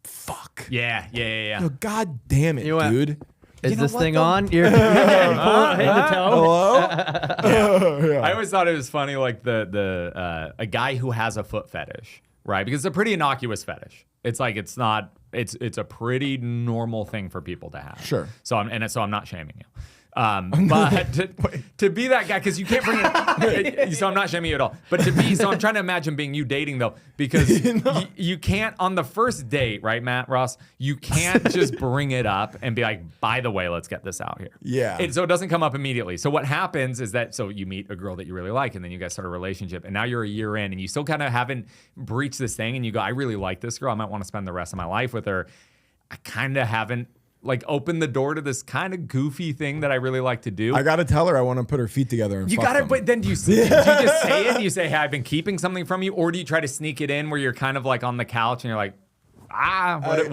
fuck. Yeah. Oh, God damn it, You went, dude. Is You know this what, thing though? on? You're hitting the toe. Hello? I always thought it was funny, like a guy who has a foot fetish right? Because it's a pretty innocuous fetish. It's like it's a pretty normal thing for people to have. Sure. So I'm not shaming you. But to be that guy, because you can't bring it. So I'm not shaming you at all. But so I'm trying to imagine being you dating though, because you can't on the first date, right, Matt Ross? You can't just bring it up and be like, by the way, let's get this out here. Yeah. So it doesn't come up immediately. So what happens is that you meet a girl that you really like, and then you guys start a relationship, and now you're a year in, and you still kind of haven't breached this thing, and you go, I really like this girl. I might want to spend the rest of my life with her. I kind of haven't opened the door to this kind of goofy thing that I really like to do. I gotta tell her I want to put her feet together and you fuck got it, them. but then do you just say it? Do you say, hey, I've been keeping something from you? Or do you try to sneak it in where you're kind of like on the couch and you're like, what if?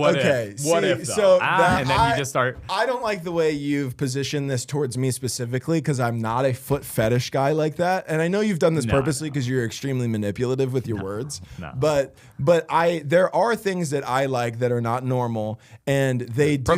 What if, though? So and then you just start. I don't like the way you've positioned this towards me specifically because I'm not a foot fetish guy like that. And I know you've done this purposely because you're extremely manipulative with your words. No. But there are things that I like that are not normal, and they do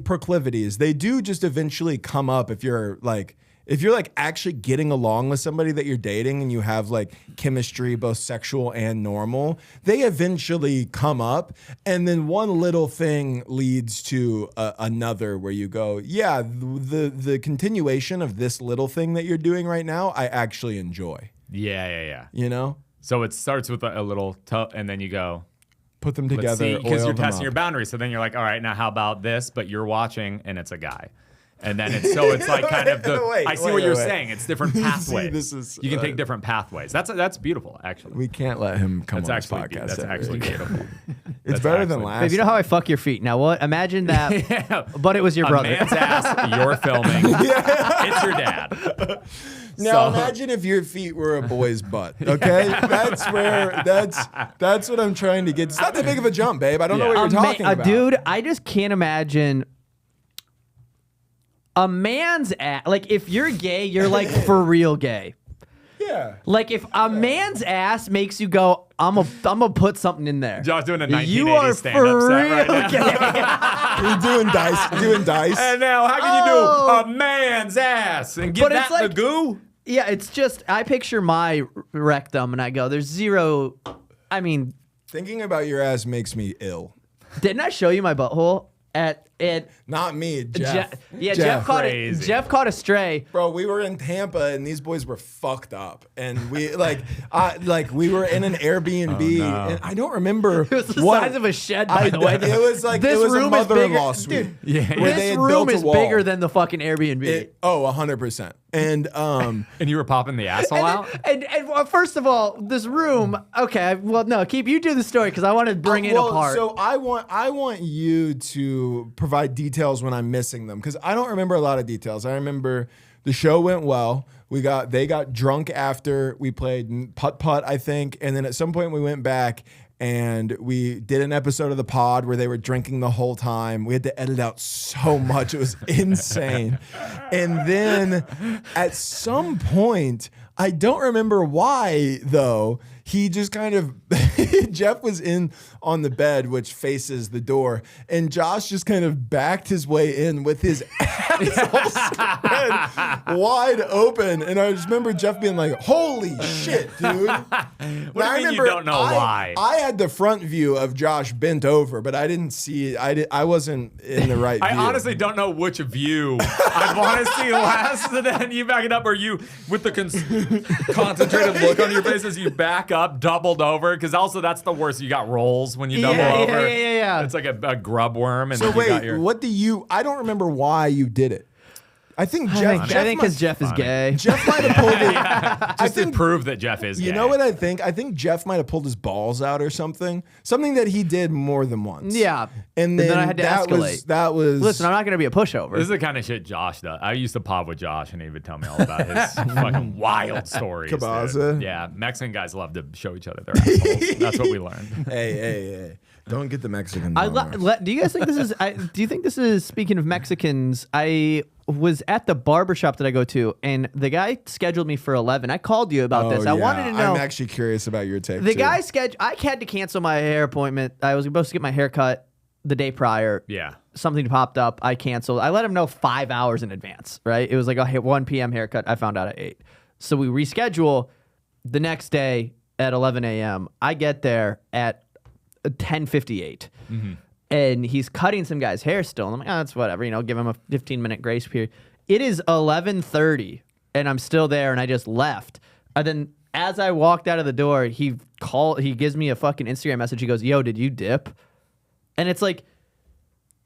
Proclivities. They do just eventually come up if you're like actually getting along with somebody that you're dating and you have like chemistry, both sexual and normal, they eventually come up. And then one little thing leads to another where you go, yeah, the continuation of this little thing that you're doing right now, I actually enjoy. Yeah. You know? So it starts with a little and then you go, Put them together, because oil you're them testing up. your boundaries. So then you're like, all right, now how about this? But you're watching and it's a guy. And then it's like kind of I see what you're saying. It's different pathways. You can take different pathways. That's beautiful, actually. We can't let him come on this podcast. That's actually beautiful. It's better than last. Babe, you know how I fuck your feet? Now what? Imagine that, but it was your brother. A man's ass, you're filming. It's your dad. Now imagine if your feet were a boy's butt. Okay, that's what I'm trying to get. It's not that big of a jump, babe. I don't know what you're talking about, dude. I just can't imagine a man's ass. Like if you're gay, you're like for real gay. Yeah. Like if a man's ass makes you go, I'm gonna put something in there. Josh doing a 1980s You are stand-up for set real right now. gay. You're doing dice. And now, how can you do a man's ass and get But that it's like- in the goo? Yeah, it's just I picture my rectum and I go, there's zero. I mean, Thinking about your ass makes me ill. didn't I show you my butthole at Not me, Jeff. Jeff caught it. Crazy. Jeff caught a stray. Bro, we were in Tampa and these boys were fucked up, and we we were in an Airbnb, and I don't remember. It was the size of a shed, by the way. It was like This it was room a is bigger- mother-in-law suite. Dude, where they This had room built a is wall. bigger than the fucking Airbnb. 100%. And And you were popping the asshole out? And well, first of all, this room. Okay, well, no, keep you do the story because I want to bring it apart. So I want you to provide details when I'm missing them because I don't remember a lot of details. I remember the show went well. They got drunk after we played putt-putt, I think, and then at some point we went back and we did an episode of the pod where they were drinking the whole time. We had to edit out so much. It was insane. And then at some point, I don't remember why though, he just kind of, Jeff was in on the bed, which faces the door, and Josh just kind of backed his way in with his asshole spread wide open. And I just remember Jeff being like, holy shit, dude. What do you mean you don't know why? I had the front view of Josh bent over, but I didn't see, I wasn't in the right view. I honestly don't know which view I want to see last, and then you back it up, or you, with the concentrated look on your face as you back up, doubled over, because also that's the worst. You got rolls when you double over. Yeah. It's like a grub worm. And So then you got wait, I don't remember why you did it. I think I think because Jeff is gay. Jeff might have pulled it. just to prove that Jeff is gay. You know what I think? I think Jeff might have pulled his balls out or something. Something that he did more than once. Yeah. And then I had to escalate. That was. Listen, I'm not going to be a pushover. This is the kind of shit Josh does. I used to pod with Josh, and he would tell me all about his fucking wild stories. Cabaza. Dude. Yeah, Mexican guys love to show each other their assholes. That's what we learned. Hey. Don't get the Mexican. Do you guys think this is? Do you think this is? Speaking of Mexicans, I was at the barbershop that I go to, and the guy scheduled me for 11. I called you about this. I wanted to know. I'm actually curious about your take. The too. guy scheduled. I had to cancel my hair appointment. I was supposed to get my hair cut the day prior. Yeah. Something popped up. I canceled. I let him know 5 hours in advance. Right. It was like a 1 p.m. haircut. I found out at 8. So we reschedule. The next day, at 11 a.m. I get there at 10:58. And he's cutting some guy's hair still. And I'm like, oh, that's whatever. Give him a 15-minute grace period. It is 11:30, and I'm still there, and I just left. And then as I walked out of the door, he gives me a fucking Instagram message. He goes, yo, did you dip? And it's like,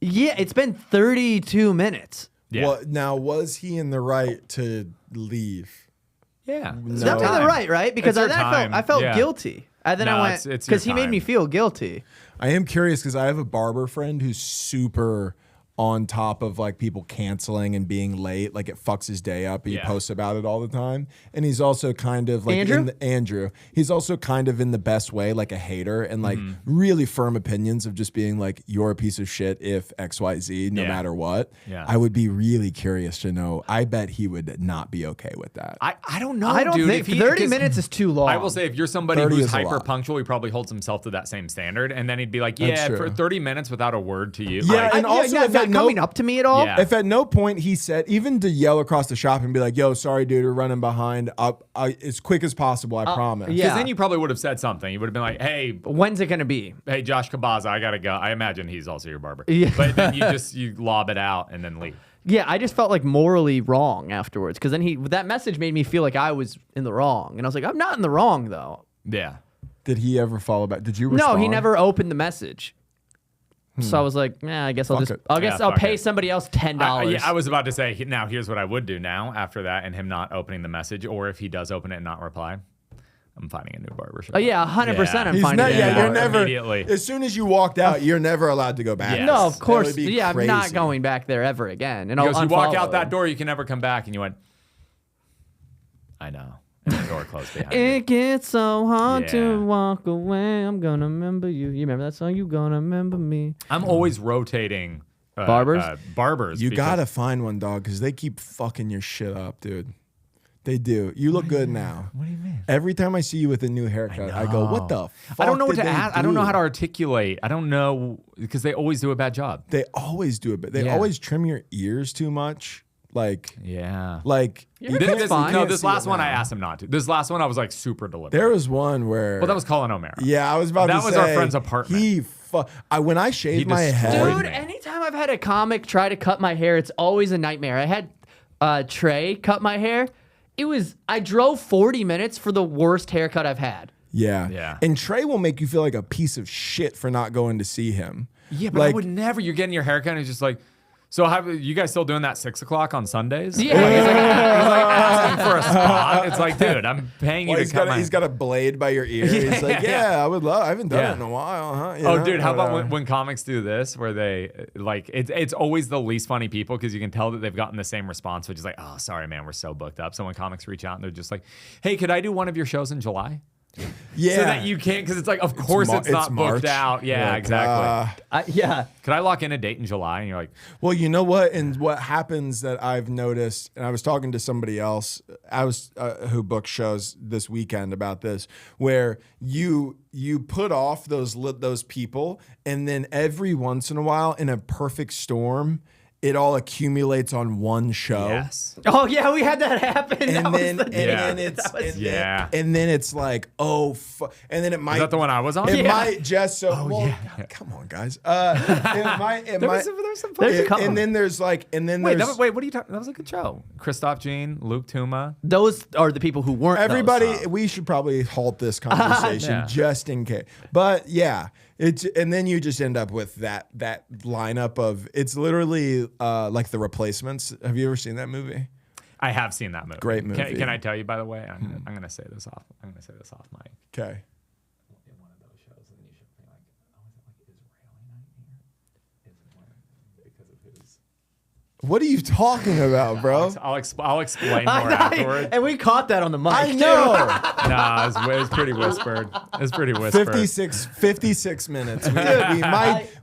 yeah, it's been 32 minutes. Yeah. Well, now, was he in the right to leave? Yeah. It's definitely right? Because It's your I felt time. guilty. And then No, I went, it's your because he made time. me feel guilty. I am curious because I have a barber friend who's super on top of like people canceling and being late. Like it fucks his day up. He Yeah. posts about it all the time. And he's also kind of like Andrew? Andrew. He's also kind of in the best way, like a hater and like really firm opinions of just being like, you're a piece of shit if XYZ, no Yeah. matter what. Yeah. I would be really curious to know. I bet he would not be okay with that. I don't know. I don't dude, think if 30 'cause minutes is too long. I will say if you're somebody 30 who's is a hyper lot. punctual, he probably holds himself to that same standard, and then he'd be like, That's "Yeah, true. for 30 minutes without a word to you." Yeah, like, and also not if at no- coming up to me at all. Yeah. If at no point he said, even to yell across the shop and be like, yo, sorry, dude, we're running behind. As quick as possible, I promise. yeah. because then you probably would have said something. You would have been like, "Hey, When's it going to be? hey, Josh Kabaza, I gotta go." I imagine he's also your barber. Yeah. But then you lob it out and then leave. Yeah, I just felt like morally wrong afterwards. Because then that message made me feel like I was in the wrong. And I was like, I'm not in the wrong, though. Yeah. Did he ever follow back? Did you respond? No, he never opened the message. So I was like, I guess I'll Fuck just, it. I guess Yeah, I'll fuck pay it. somebody else $10. I was about to say, now here's what I would do now after that and him not opening the message, or if he does open it and not reply, I'm finding a new barbershop. Oh, yeah, 100%. I'm He's finding not, it. yeah, Yeah, you're never. immediately. As soon as you walked out, you're never allowed to go back. Yes. No, of That course. would be Yeah, I'm not crazy. going back there ever again. And He goes, I'll you walk unfollow out that him. door, you can never come back. And you went, I know. And the door closed behind you. It gets so hard Yeah. to walk away. I'm gonna remember you. You remember that song? You gonna remember me? I'm always rotating Barbers? Barbers. You because- gotta find one, dog, because they keep fucking your shit up, dude. They do. You look good now. What do you mean? Every time I see you with a new haircut, I go, "What the fuck?" I don't know what did to they ask. I don't know do?" how to articulate. I don't know because they always do a bad job. They always do it, but they Yeah. always trim your ears too much. Like, Yeah. you This- can't- this- fine. you No, can't this see last it one I now. asked him not to. This last one I was like super deliberate. There was one where. Well, that was Colin O'Mara. Yeah, I was about to That say. was our friend's apartment. When I shaved my destroyed head. Dude, me. anytime I've had a comic try to cut my hair, it's always a nightmare. I had Trey cut my hair. I drove 40 minutes for the worst haircut I've had. Yeah. Yeah. And Trey will make you feel like a piece of shit for not going to see him. Yeah, but I would never. You're getting your haircut and he's just like, so you guys still doing that 6 o'clock on Sundays? Yeah. Like, he's like asking for a spot. It's like, dude, I'm paying you Well, to cut my. he's got a blade by your ear. He's like, Yeah. I would love. I haven't done Yeah. it in a while, huh? You Oh, know, dude, how about whatever. when comics do this where they like it's always the least funny people because you can tell that they've gotten the same response, which is like, oh, sorry, man, we're so booked up. So when comics reach out and they're just like, hey, could I do one of your shows in July? Yeah. So that you can't because it's like, of course it's not March. booked out. Yeah, Like, exactly. Yeah. Could I lock in a date in July? And you're like, Well, you know what? And what happens that I've noticed, and I was talking to somebody else, who booked shows this weekend about this, where you put off those people, and then every once in a while, in a perfect storm, it all accumulates on one show. yes. Oh, yeah, we had that happen. And That was then, the and day. then it's That was- and Yeah. then, and then it's like, oh, and then it might. Is that the one I was on? It Yeah. might just so. well, yeah. Come on, guys. It might. It might. There's some There's a couple. and then there's like, and then Wait, there's what are you talking? That was a good show. Christoph Jean, Luke Tuma. Those are the people who weren't everybody. those. We should probably halt this conversation Yeah. just in case. But yeah, and then you just end up with that lineup of it's literally like The Replacements. Have you ever seen that movie? I have seen that movie. Great movie. Can I tell you, by the way? I'm gonna say this off. I'm gonna say this off mic. Okay. In one of those shows, and then you should be like, oh, is it like Israeli night here? Is it one because of his? What are you talking about, bro? I'll explain more afterwards. And we caught that on the mic. I too. know. Nah, it was pretty whispered. It's pretty whispered. 56 minutes.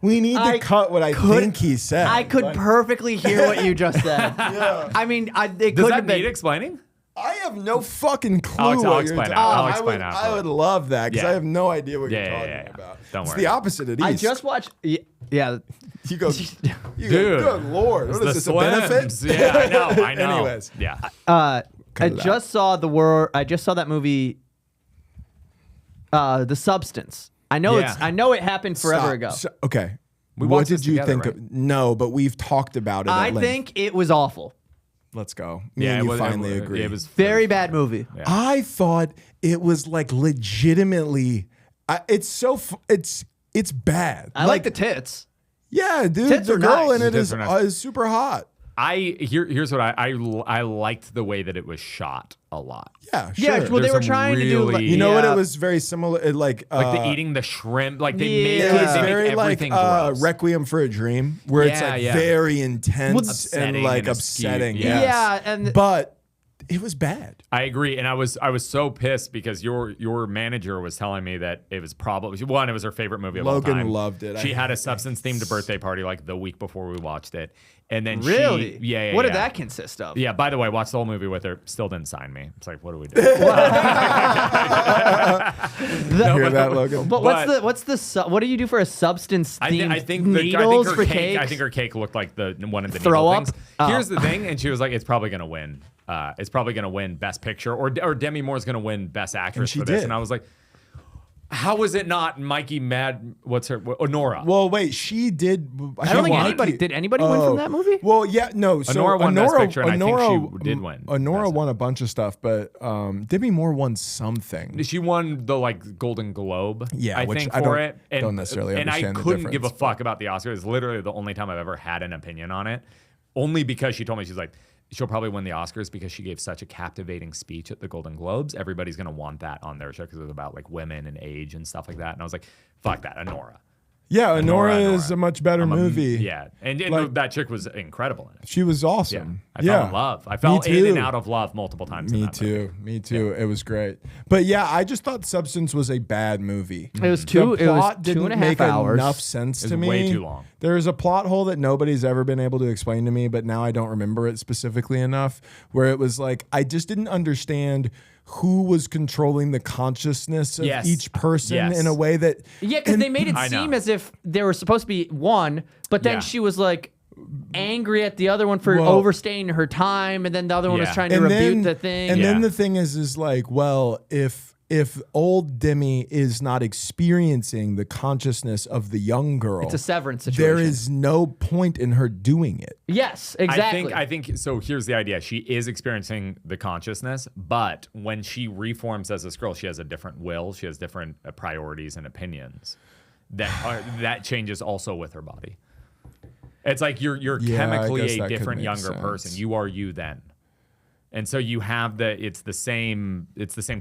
We need to I cut what I think he said. I could perfectly hear what you just said. I mean, it Does could that have been. need explaining? I have no fucking clue I'll what explain you're out. I'll talking explain about. out I for would it. love that because Yeah. I have no idea what Yeah, you're yeah, talking yeah, yeah. about. Don't it's worry. the opposite of East. I just watched. Yeah. You go, Dude. good lord. What is this, a benefit? Slims. Yeah, I know. Anyways. Yeah. I Cut it out. just saw the word. I just saw that movie. The Substance. I know Yeah. I know it happened forever ago. Okay. We What watched did this you together, think? right? No, but we've talked about it. I at length. think it was awful. Let's go. Me and you finally agree. It was Very bad movie. Yeah. I thought it was like legitimately. It's bad. I like the tits. Yeah, dude. Tits the are girl nice. in it The tits is are nice. is super hot. Here's what I liked the way that it was shot a lot. Yeah, sure. Yeah, well, they There's were some trying to do like, really- you know what? yeah. It was very similar. Like the eating the shrimp, like they make Yeah. It was they make very like everything gross. Requiem for a Dream, where it's Yeah, like yeah. very intense Upsetting and like and askew. upsetting. Yeah. Yeah, and But it was bad. I agree, and I was so pissed because your manager was telling me that it was probably it was her favorite movie of all Logan time. loved it. She had a substance themed birthday party like the week before we watched it, and then really, yeah. What did that consist of? Yeah. By the way, watched the whole movie with her. Still didn't sign me. It's like, what do we do? Hear that, Logan? But what do you do for a substance themed I think needles her for cake. cakes? I think her cake looked like the one of the Throw needle up? things. Oh. Here's the thing, and she was like, "It's probably gonna win. It's probably gonna win Best Picture, or Demi Moore's gonna win Best Actress she for this." did. And I was like, "How is it not Mikey Mad? What's her? Honora? Well, wait, she did. I don't think won. anybody did. Anybody win from that movie? Well, yeah, no. So Honora won Best Picture, and I think she did win Honora Best won a bunch of stuff, but Demi Moore won something. She won the like Golden Globe, Yeah, I which think I for don't- it. And, don't necessarily and I understand the couldn't give a difference, fuck about the Oscars. It's literally the only time I've ever had an opinion on it. Only because she told me, she's like, she'll probably win the Oscars because she gave such a captivating speech at the Golden Globes. Everybody's gonna want that on their show because it was about like women and age and stuff like that. And I was like, fuck that, Honora. Yeah, Honora is Honora. a much better movie. Yeah, and Like- that chick was incredible in it. She was Yeah, awesome. I fell in love. I fell Me in and too. out of love multiple times. in Me that movie. too. Me too. It was great. But yeah, I just thought Substance was a bad movie. It was two. The It was plot didn't 2.5 make hours. enough sense It to was me. way too long. There's a plot hole that nobody's ever been able to explain to me, but now I don't remember it specifically enough. Where it was like I just didn't understand who was controlling the consciousness of Yes. each person Yes. in a way that. Yeah, because and- they made it I know. seem as if there was supposed to be one, but then Yeah. she was like angry at the other one for Well- overstaying her time, and then the other one was Yeah. trying to rebuke the thing. And then Yeah. the thing is like, well, if old Demi is not experiencing the consciousness of the young girl, It's a severance situation. There is no point in her doing it. Yes, exactly. I think so. Here's the idea: she is experiencing the consciousness, but when she reforms as this girl, she has a different will. She has different priorities and opinions. That changes also with her body. It's like you're Yeah, I guess chemically that a could different make younger sense. person. You are you then. And so you have it's the same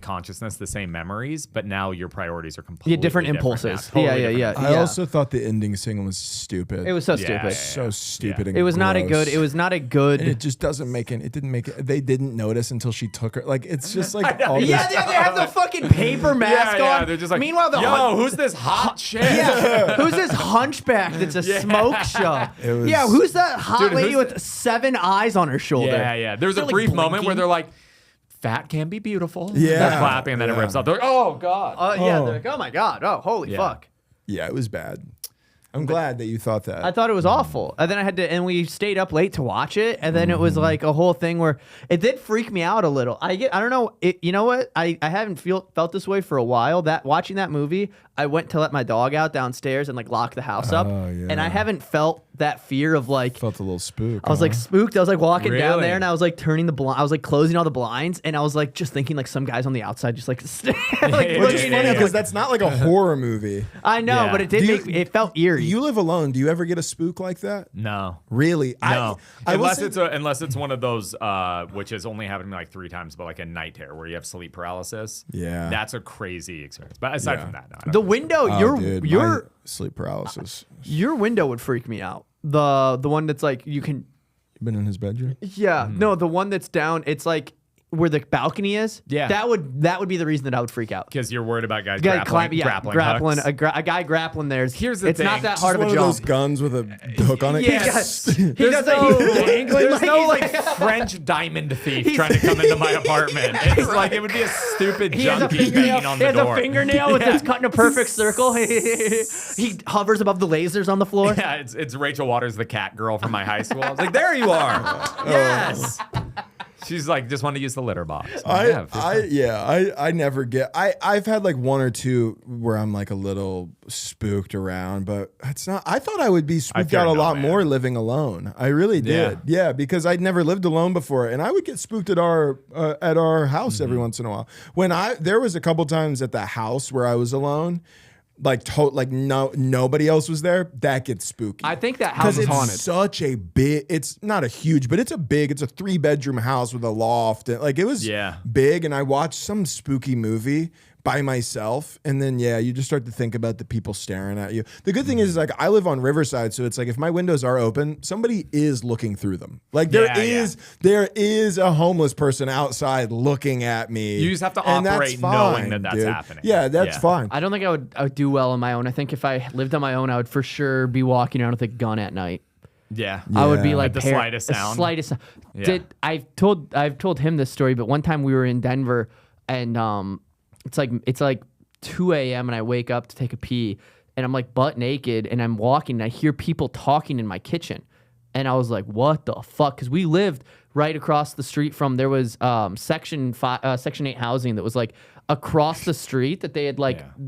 consciousness, the same memories, but now your priorities are completely different now, impulses. totally Yeah, different. yeah. I also thought the ending scene was stupid. it was so Yeah, stupid. yeah, so stupid. And It was not a gross. good. It was not a good. And it just doesn't make it. It didn't make it. They didn't notice until she took her. Like it's just like all this. yeah, they have the fucking paper mask Yeah, on. they're just like, Meanwhile, the who's this hot chick? yeah, who's this hunchback that's a smoke show? It was- Yeah, who's that hot Dude, lady who's with 7 eyes on her shoulder? Yeah. There's They're, a like, brief moment blinking. where they're like, fat can be beautiful. Yeah. They're clapping and then it Yeah. rips off. They're like, oh, God. Yeah, Oh. they're like, oh my god, oh holy Yeah. fuck. Yeah, it was bad. I'm glad that you thought that. I thought it was awful. And then and we stayed up late to watch it. And then it was like a whole thing where it did freak me out a little. I don't know. You know what? I haven't felt this way for a while. That watching that movie, I went to let my dog out downstairs and like lock the house up. Oh, yeah. And I haven't felt that fear of like, felt a little spook. I was like spooked. I was like walking down Really? there and I was like turning the blind. I was like closing all the blinds and I was like just thinking like some guys on the outside just like, like Yeah, which is looking funny in. because that's not like a horror movie. I know, Yeah. but it did Do you- make it felt eerie. You live alone. Do you ever get a spook like that? No. Really? No, I will unless say- unless it's one of those which has only happened to me like 3 times, but like a night terror where you have sleep paralysis. Yeah. that's a crazy experience. But aside Yeah. from that, no, I don't the think window, Oh, dude, my your sleep paralysis. your window would freak me out. The one that's like you can. You been in his bedroom? Yeah, no, the one that's down. It's like where the balcony is. Yeah. that would be the reason that I would freak out. because you're worried about guys Guy grappling grappling hooks. a guy grappling. Here's the it's not thing. that Just hard of One a of jump. those guns with a hook on it. Yes. He There's does no, it. Dangling there's like no he's like like- French diamond thief trying to come into my apartment. It's like it would be a stupid He has a junkie fingernail. banging on He the has door. a fingernail with Yeah. it's cutting a perfect circle. He hovers above the lasers on the floor. Yeah, it's Rachel Waters, the cat girl from my high school. I was like, there you are. Yes. She's like, just want to use the litter box. I never get. I've had like one or two where I'm like a little spooked around, but it's not. I thought I would be spooked out a lot more living alone. I really did. Yeah, because I'd never lived alone before, and I would get spooked at our house every once in a while. There was a couple times at the house where I was alone. Nobody else was there. That gets spooky. I think that house is haunted. Such a big. It's not a huge, but it's a 3-bedroom house with a loft. Like it was big. And I watched some spooky movie by myself, and then you just start to think about the people staring at you. The good thing is like I live on Riverside, so it's like if my windows are open, somebody is looking through them. Like there is a homeless person outside looking at me. You just have to operate knowing that that's happening. Yeah, that's fine. I don't think I would do well on my own. I think if I lived on my own, I would for sure be walking around with a gun at night. Yeah. I would be like the slightest sound. Yeah. I've told him this story, but one time we were in Denver and it's like 2 a.m. and I wake up to take a pee and I'm like butt naked and I'm walking and I hear people talking in my kitchen. And I was like, what the fuck? Because we lived right across the street from, there was Section 8 housing that was like across the street that they had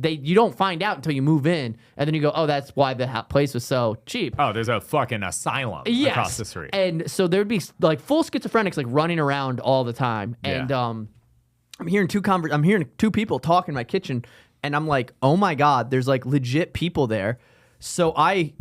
you don't find out until you move in. And then you go, oh, that's why the place was so cheap. Oh, there's a fucking asylum across the street. And so there'd be like full schizophrenics like running around all the time. And I'm hearing two people talk in my kitchen, and I'm like, oh my God, there's like legit people there. So I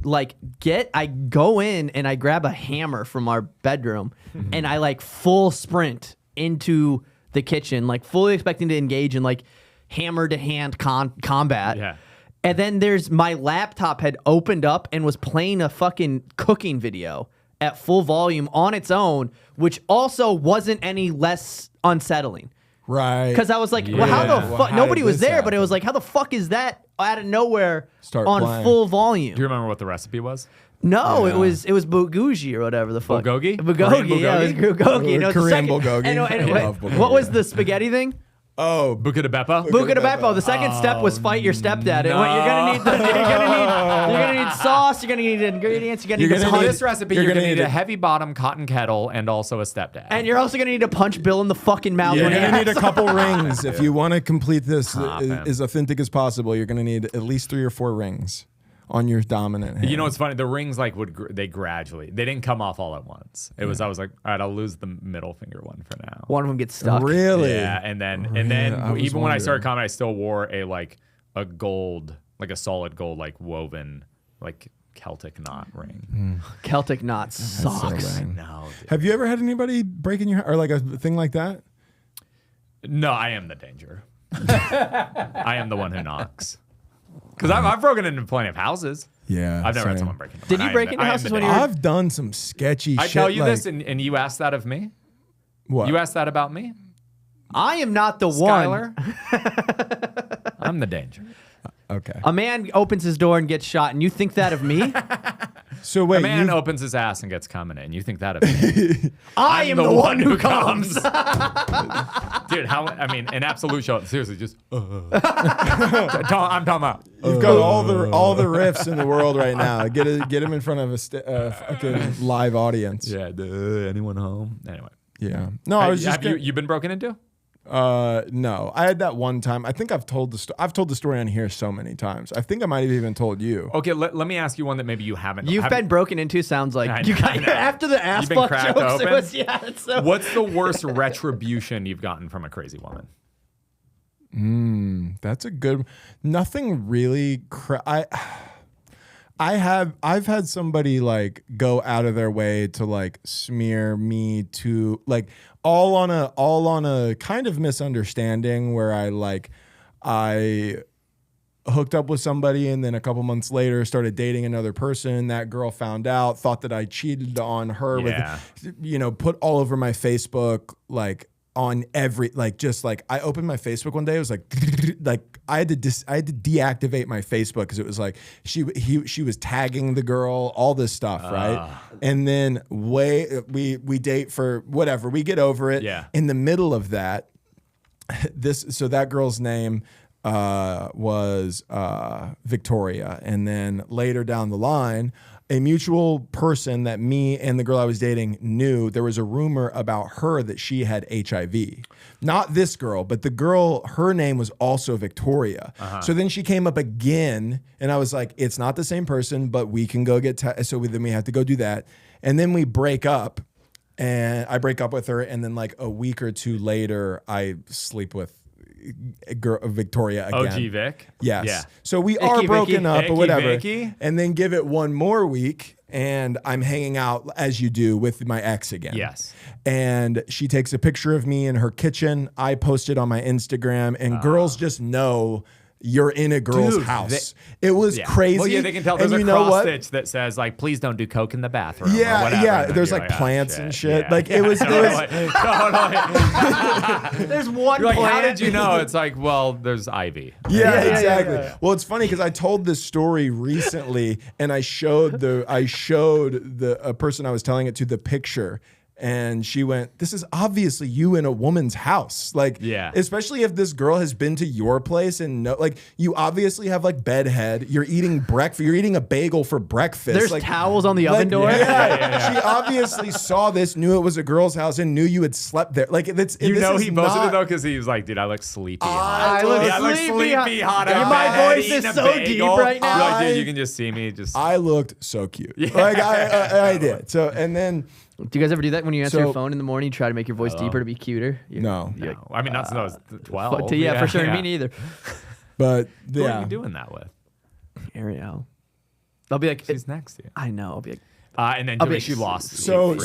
go in and I grab a hammer from our bedroom and I like full sprint into the kitchen, like fully expecting to engage in like hammer to hand combat. Yeah. And then my laptop had opened up and was playing a fucking cooking video at full volume on its own, which also wasn't any less unsettling. Right. Because I was like, well, how the fuck? Nobody was there, but it was like, how the fuck is that out of nowhere on full volume? Do you remember what the recipe was? No, it was bulgogi or whatever the fuck. Bulgogi? Bulgogi, yeah, it was bulgogi. And it was Korean the second, bulgogi. What was the spaghetti thing? Oh, Buca de Beppo? Buca de Beppo. The second step was fight your stepdad. And what you're gonna need sauce. You're gonna need ingredients. You're gonna need this recipe. You're gonna need a heavy bottom cotton kettle and also a stepdad. And you're also gonna need to punch Bill in the fucking mouth. You're gonna need a couple rings if you want to complete this as authentic as possible. You're gonna need at least 3 or 4 rings on your dominant hand. You know what's funny? The rings they didn't come off all at once. I was like, all right, I'll lose the middle finger one for now. One of them gets stuck. Really? Yeah, and then even when I started comedy, I still wore a gold, like a solid gold, like woven, like Celtic knot ring. Celtic knot sucks. So No, dude. Have you ever had anybody break in your or like a thing like that? No, I am the danger. I am the one who knocks. Because I've broken into plenty of houses. Yeah, I've never had someone break into. Did you break into houses when you were? I've done some sketchy shit. I tell you this, and you asked that of me? What? You asked that about me? I am not the Skylar? one. I'm the danger. Okay. A man opens his door and gets shot, and you think that of me? So wait, a man opens his ass and gets cum in it, and you think that of me? I am the one who comes. Dude, an absolute show. Seriously, just. I'm talking about. You've got all the riffs in the world right now. Get him in front of a fucking live audience. Yeah. Anyone home? Anyway. Yeah. No, I was just. Have you been broken into? No, I had that one time. I think I've told the story on here so many times. I think I might have even told you. Okay, let me ask you one that maybe you haven't. You've been broken into. Sounds like you got after the ass fuck jokes. Open? It was, it's so What's the worst retribution you've gotten from a crazy woman? That's a good. Nothing really. I've had somebody like go out of their way to like smear me to like all on a kind of misunderstanding where I hooked up with somebody and then a couple months later started dating another person. That girl found out, thought that I cheated on her with, put all over my Facebook, like on every, like, just like I opened my Facebook one day. It was like I had to deactivate my Facebook because it was like she was tagging the girl, all this stuff, right? And then we date for whatever, we get over it. Yeah. In the middle of that, so that girl's name was Victoria, and then later down the line, a mutual person that me and the girl I was dating knew, there was a rumor about her that she had HIV. Not this girl, but the girl, her name was also Victoria. So then she came up again, and I was like, it's not the same person, but we can go get so then we have to go do that. And then we break up, and I break up with her, and then like a week or two later, I sleep with Victoria again. OG Vic? Yes. Yeah. So we are broken Vicky. up Icky or whatever. Vicky. And then give it one more week and I'm hanging out as you do with my ex again. Yes. And she takes a picture of me in her kitchen. I post it on my Instagram and girls just know you're in a girl's Dude, house. It was crazy. Well, yeah, they can tell there's And a you know cross what? stitch that says like, please don't do coke in the bathroom. or Yeah, whatever. yeah. And then There's you're like "Oh, plants and shit. Yeah. Like it was. Totally. There's one You're like, how plant. did you know? It's like, well, there's ivy. Yeah, yeah, exactly. yeah. Well, it's funny because I told this story recently, and I showed a person I was telling it to the picture, and she went, "This is obviously you in a woman's house." Like, Yeah. especially if this girl has been to your place and like you obviously have like bedhead. You're eating breakfast. You're eating a bagel for breakfast. There's like, towels on the oven door. Yeah. She obviously saw this, knew it was a girl's house, and knew you had slept there. Like, it's You this know is he posted not- it though because he was like, dude, I look sleepy. I hot. look Yeah, I look sleepy sleepy hot. Yeah, I'm my bad, voice eating is a so bagel. deep right now. You're like, dude, you can just see me. Just I looked so cute. Like I did. So and then Do you guys ever do that when you answer So- your phone in the morning? You try to make your voice deeper to be cuter. no, no. I mean, not since I was 12. Yeah, for sure. Me neither. but Who are yeah, you doing that with? Ariel. I'll be like, She's next to you. I know. I'll be like, And then I'll be- she lost. so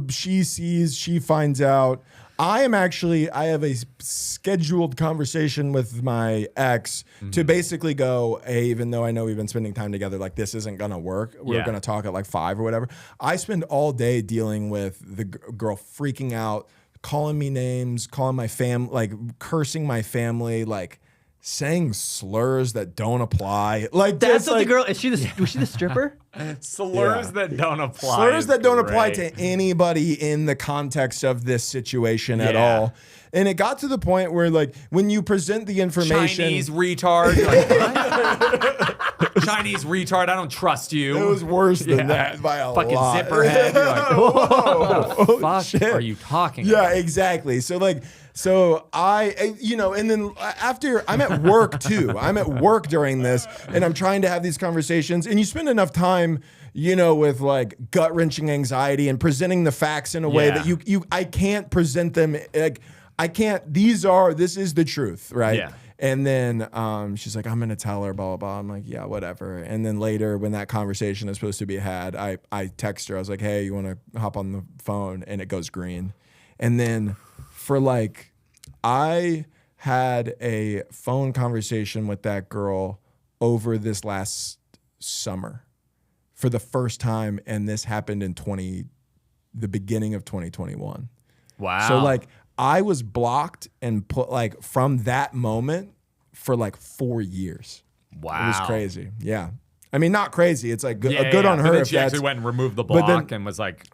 she finds out. I have a scheduled conversation with my ex to basically go, hey, even though I know we've been spending time together, like this isn't gonna work. We're Yeah. gonna talk at like 5 or whatever. I spend all day dealing with the girl freaking out, calling me names, calling my like cursing my family, like saying slurs that don't apply. Like that's just, what like, the girl. Was she the stripper? Slurs Yeah. that don't apply. slurs is that don't apply great. to anybody in the context of this situation at Yeah. all. And it got to the point where, like, when you present the information, Chinese retard. You're like, what? Chinese retard. I don't trust you. it was worse than Yeah. that by a Fucking lot. zipperhead. You're like, what the fuck shit. are you talking Yeah, about? exactly. So I, and then after I'm at work too. I'm at work during this, and I'm trying to have these conversations. And you spend enough time, with like gut wrenching anxiety and presenting the facts in a way Yeah. that I can't present them like I can't. This is the truth, right? Yeah. And then she's like, I'm gonna tell her, blah blah blah. I'm like, yeah, whatever. And then later, when that conversation is supposed to be had, I text her. I was like, hey, you want to hop on the phone? And it goes green. And then I had a phone conversation with that girl over this last summer for the first time, and this happened in the beginning of 2021. Wow. So like I was blocked and put like from that moment for like 4 years. wow. It was crazy. Yeah. I mean, not crazy. It's like good, Yeah, good yeah, on but her. then If she that's, actually went and removed the but then- block and was like,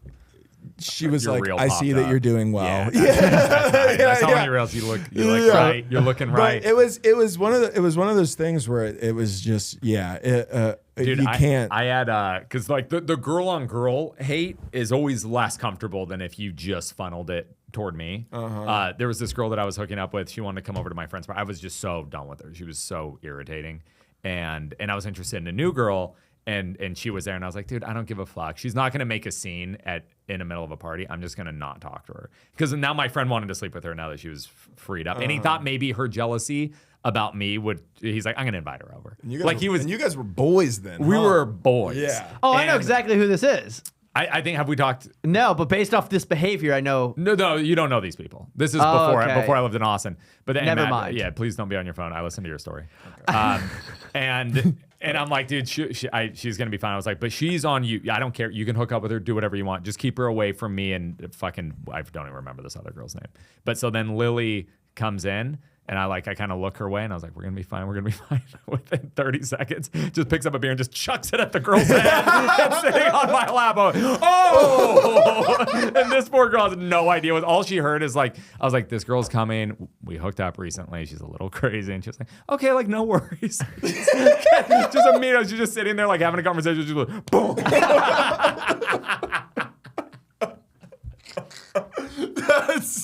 she was Your like, reel I see popped that up. you're doing well. yeah, that's how yeah. many reels you look Yeah. right. You're looking right. But it was one of those things where it was just Dude, you can't. I had because like the girl on girl hate is always less comfortable than if you just funneled it toward me. There was this girl that I was hooking up with. She wanted to come over to my friend's party. I was just so done with her. She was so irritating, and I was interested in a new girl. And she was there, and I was like, dude, I don't give a fuck. She's not gonna make a scene in the middle of a party. I'm just gonna not talk to her because now my friend wanted to sleep with her now that she was freed up, and he thought maybe her jealousy about me would. He's like, I'm gonna invite her over. And you guys were boys then. We huh? were boys. Yeah. Oh, I know And exactly who this is. I think have we talked? No, but based off this behavior, I know. No, you don't know these people. This is Oh, before okay. before I lived in Austin. But then, Never Matt, mind. Yeah, please don't be on your phone. I listened to your story. And I'm like, dude, she's gonna be fine. I was like, but she's on you. I don't care. You can hook up with her, do whatever you want. Just keep her away from me. And fucking, I don't even remember this other girl's name. But so then Lily comes in, And I kind of look her way and I was like, we're going to be fine. We're going to be fine. Within 30 seconds, just picks up a beer and just chucks it at the girl's head and sitting on my lap. I'm like, oh! And this poor girl has no idea. All she heard is like, I was like, this girl's coming. We hooked up recently. She's a little crazy. And she was like, okay, like, no worries. Just immediately, she's just sitting there like having a conversation. She's like, boom. That's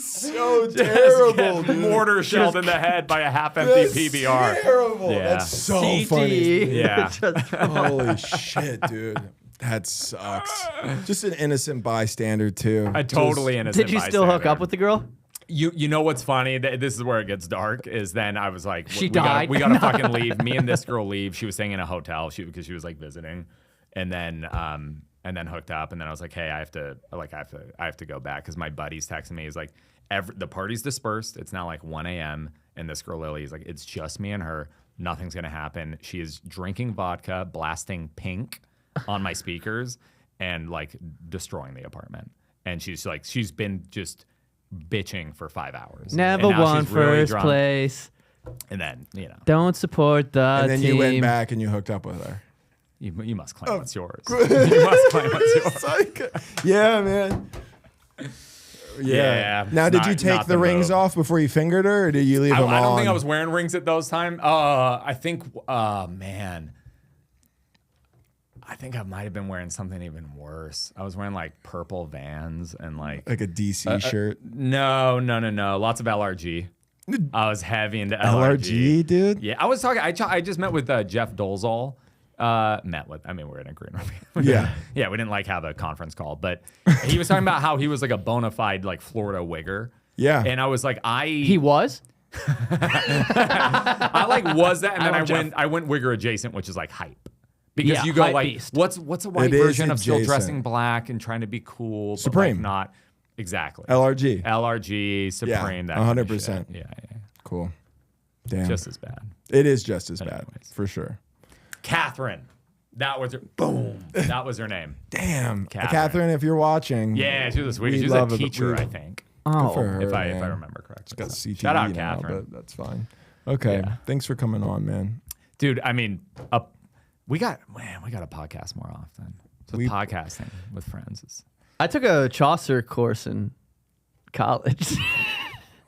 so terrible, dude. Mortar shelled in the head by a half-empty PBR. Terrible. Yeah. That's so CT. funny. Yeah. Holy shit, dude. That sucks. Just an innocent bystander too. A totally innocent Did you still hook bystander. up with the girl? You know what's funny? This is where it gets dark. Is then I was like, She we gotta- died? We gotta fucking leave. Me and this girl leave. She was staying in a hotel because she was like visiting, and then hooked up. And then I was like, hey, I have to go back because my buddy's texting me. He's like, the party's dispersed. It's now like 1 a.m. And this girl Lily is like, it's just me and her. Nothing's gonna happen. She is drinking vodka, blasting Pink on my speakers, and like destroying the apartment. And she's been just bitching for 5 hours. Never And now won she's really first drunk. place. And then, Don't support the And then team. you went back and you hooked up with her. you must claim what's yours. You must claim what's yours. Like, yeah, man. Yeah. Now, did you Not take the the rings move. off before you fingered her, or did you leave them on? I don't think I was wearing rings at those times. I think I might have been wearing something even worse. I was wearing like purple Vans and like a DC shirt. No. Lots of LRG. I was heavy into LRG, dude. Yeah, I was talking. I just met with Jeff Dolezal. We're in a green room. Yeah. Yeah, we didn't like have a conference call, but he was talking about how he was like a bona fide like Florida wigger. Yeah. And I was like, He was? I like was that, and then I went wigger adjacent, which is like hype. Because Yeah, you go hype like, beast. what's a white It is version of still adjacent. dressing black and trying to be cool, but Supreme. like not exactly Yeah, LRG, Supreme, that kind of 100%. shit. Yeah. Cool. Damn. Just as bad. It is just as bad, Anyways. for sure. Catherine, that was her. Boom, that was her name. Damn. Catherine. Catherine, if you're watching. Yeah, she was sweet. we She was a love it, teacher, we- I think, Oh. For her, if I man. remember correctly. Got So, CTE shout out, now, Catherine. but that's fine. Okay. Yeah. Thanks for coming on, man. Dude, I mean, we got to podcast more often. So podcasting with friends is I took a Chaucer course in college.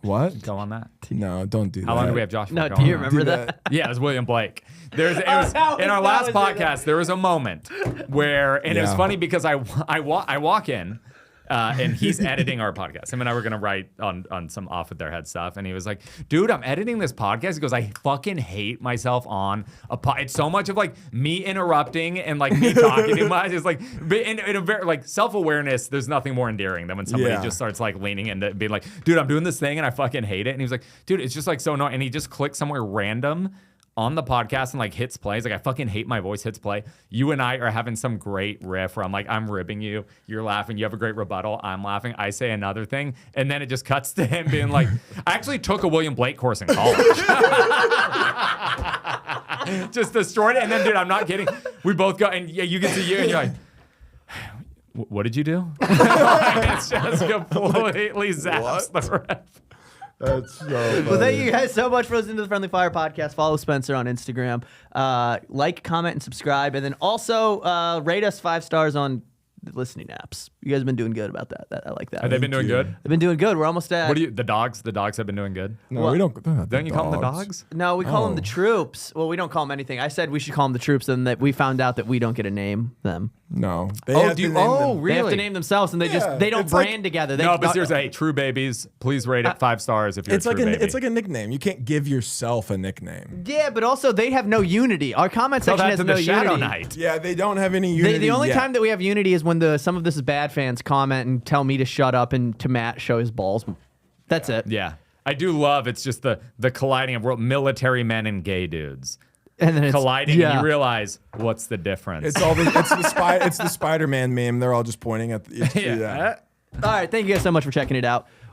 What? go on that. No, don't do that. How long do we have Josh? No, for? do Go you on remember Do that? Yeah, it was William Blake. It was that in our was- last that was podcast. There was a moment where, and it was Yeah. funny because I walk in, and he's editing our podcast. Him and I were gonna write on some off with their head stuff, and he was like, "Dude, I'm editing this podcast." He goes, "I fucking hate myself on a it's so much of like me interrupting and like me talking too much. It's like in a very like self-awareness. There's nothing more endearing than when somebody Yeah. just starts like leaning into being like, "Dude, I'm doing this thing and I fucking hate it." And he was like, "Dude, it's just like so annoying." And he just clicks somewhere random on the podcast and like hits play. He's like, I fucking hate my voice, hits play. You and I are having some great riff where I'm like, I'm ribbing you, you're laughing, you have a great rebuttal, I'm laughing, I say another thing, and then it just cuts to him being like, I actually took a William Blake course in college. Just destroyed it. And then, dude, I'm not kidding. We both go, and yeah, you get to you, and you're like, what did you do? It's just completely zaps the riff. That's so funny. Well, thank you guys so much for listening to the Friendly Fire podcast. Follow Spencer on Instagram. Like, comment, and subscribe. And then also rate us 5 stars on the listening apps. You guys have been doing good about that. I like that. Have they been doing good? They've been doing good. We're almost at... What do you, the dogs have been doing good? No, Well, we don't. Don't you call them the dogs? No, we call them the Oh. troops. Well, we don't call them anything. I said we should call them the troops, and that we found out that we don't get to name them. No. They Oh, have do to you- name oh, them. They have to Really? name themselves, and they Yeah, they don't it's like- brand together. They, No, but seriously, hey, true babies, please rate it 5 stars if you're It's a like true baby. it's like a nickname. You can't give yourself a nickname. Yeah, but also they have no unity. Our comment Tell section that has to no the Shadow unity. Knight. Yeah, they don't have any unity. The only yet. time that we have unity is when some of this is bad fans comment and tell me to shut up and to Matt show his balls. That's it. Yeah. I do love it's just the colliding of military men and gay dudes And then it's colliding Yeah. and you realize what's the difference. It's the Spider-Man meme. They're all just pointing at the, yeah. All right, thank you guys so much for checking it out.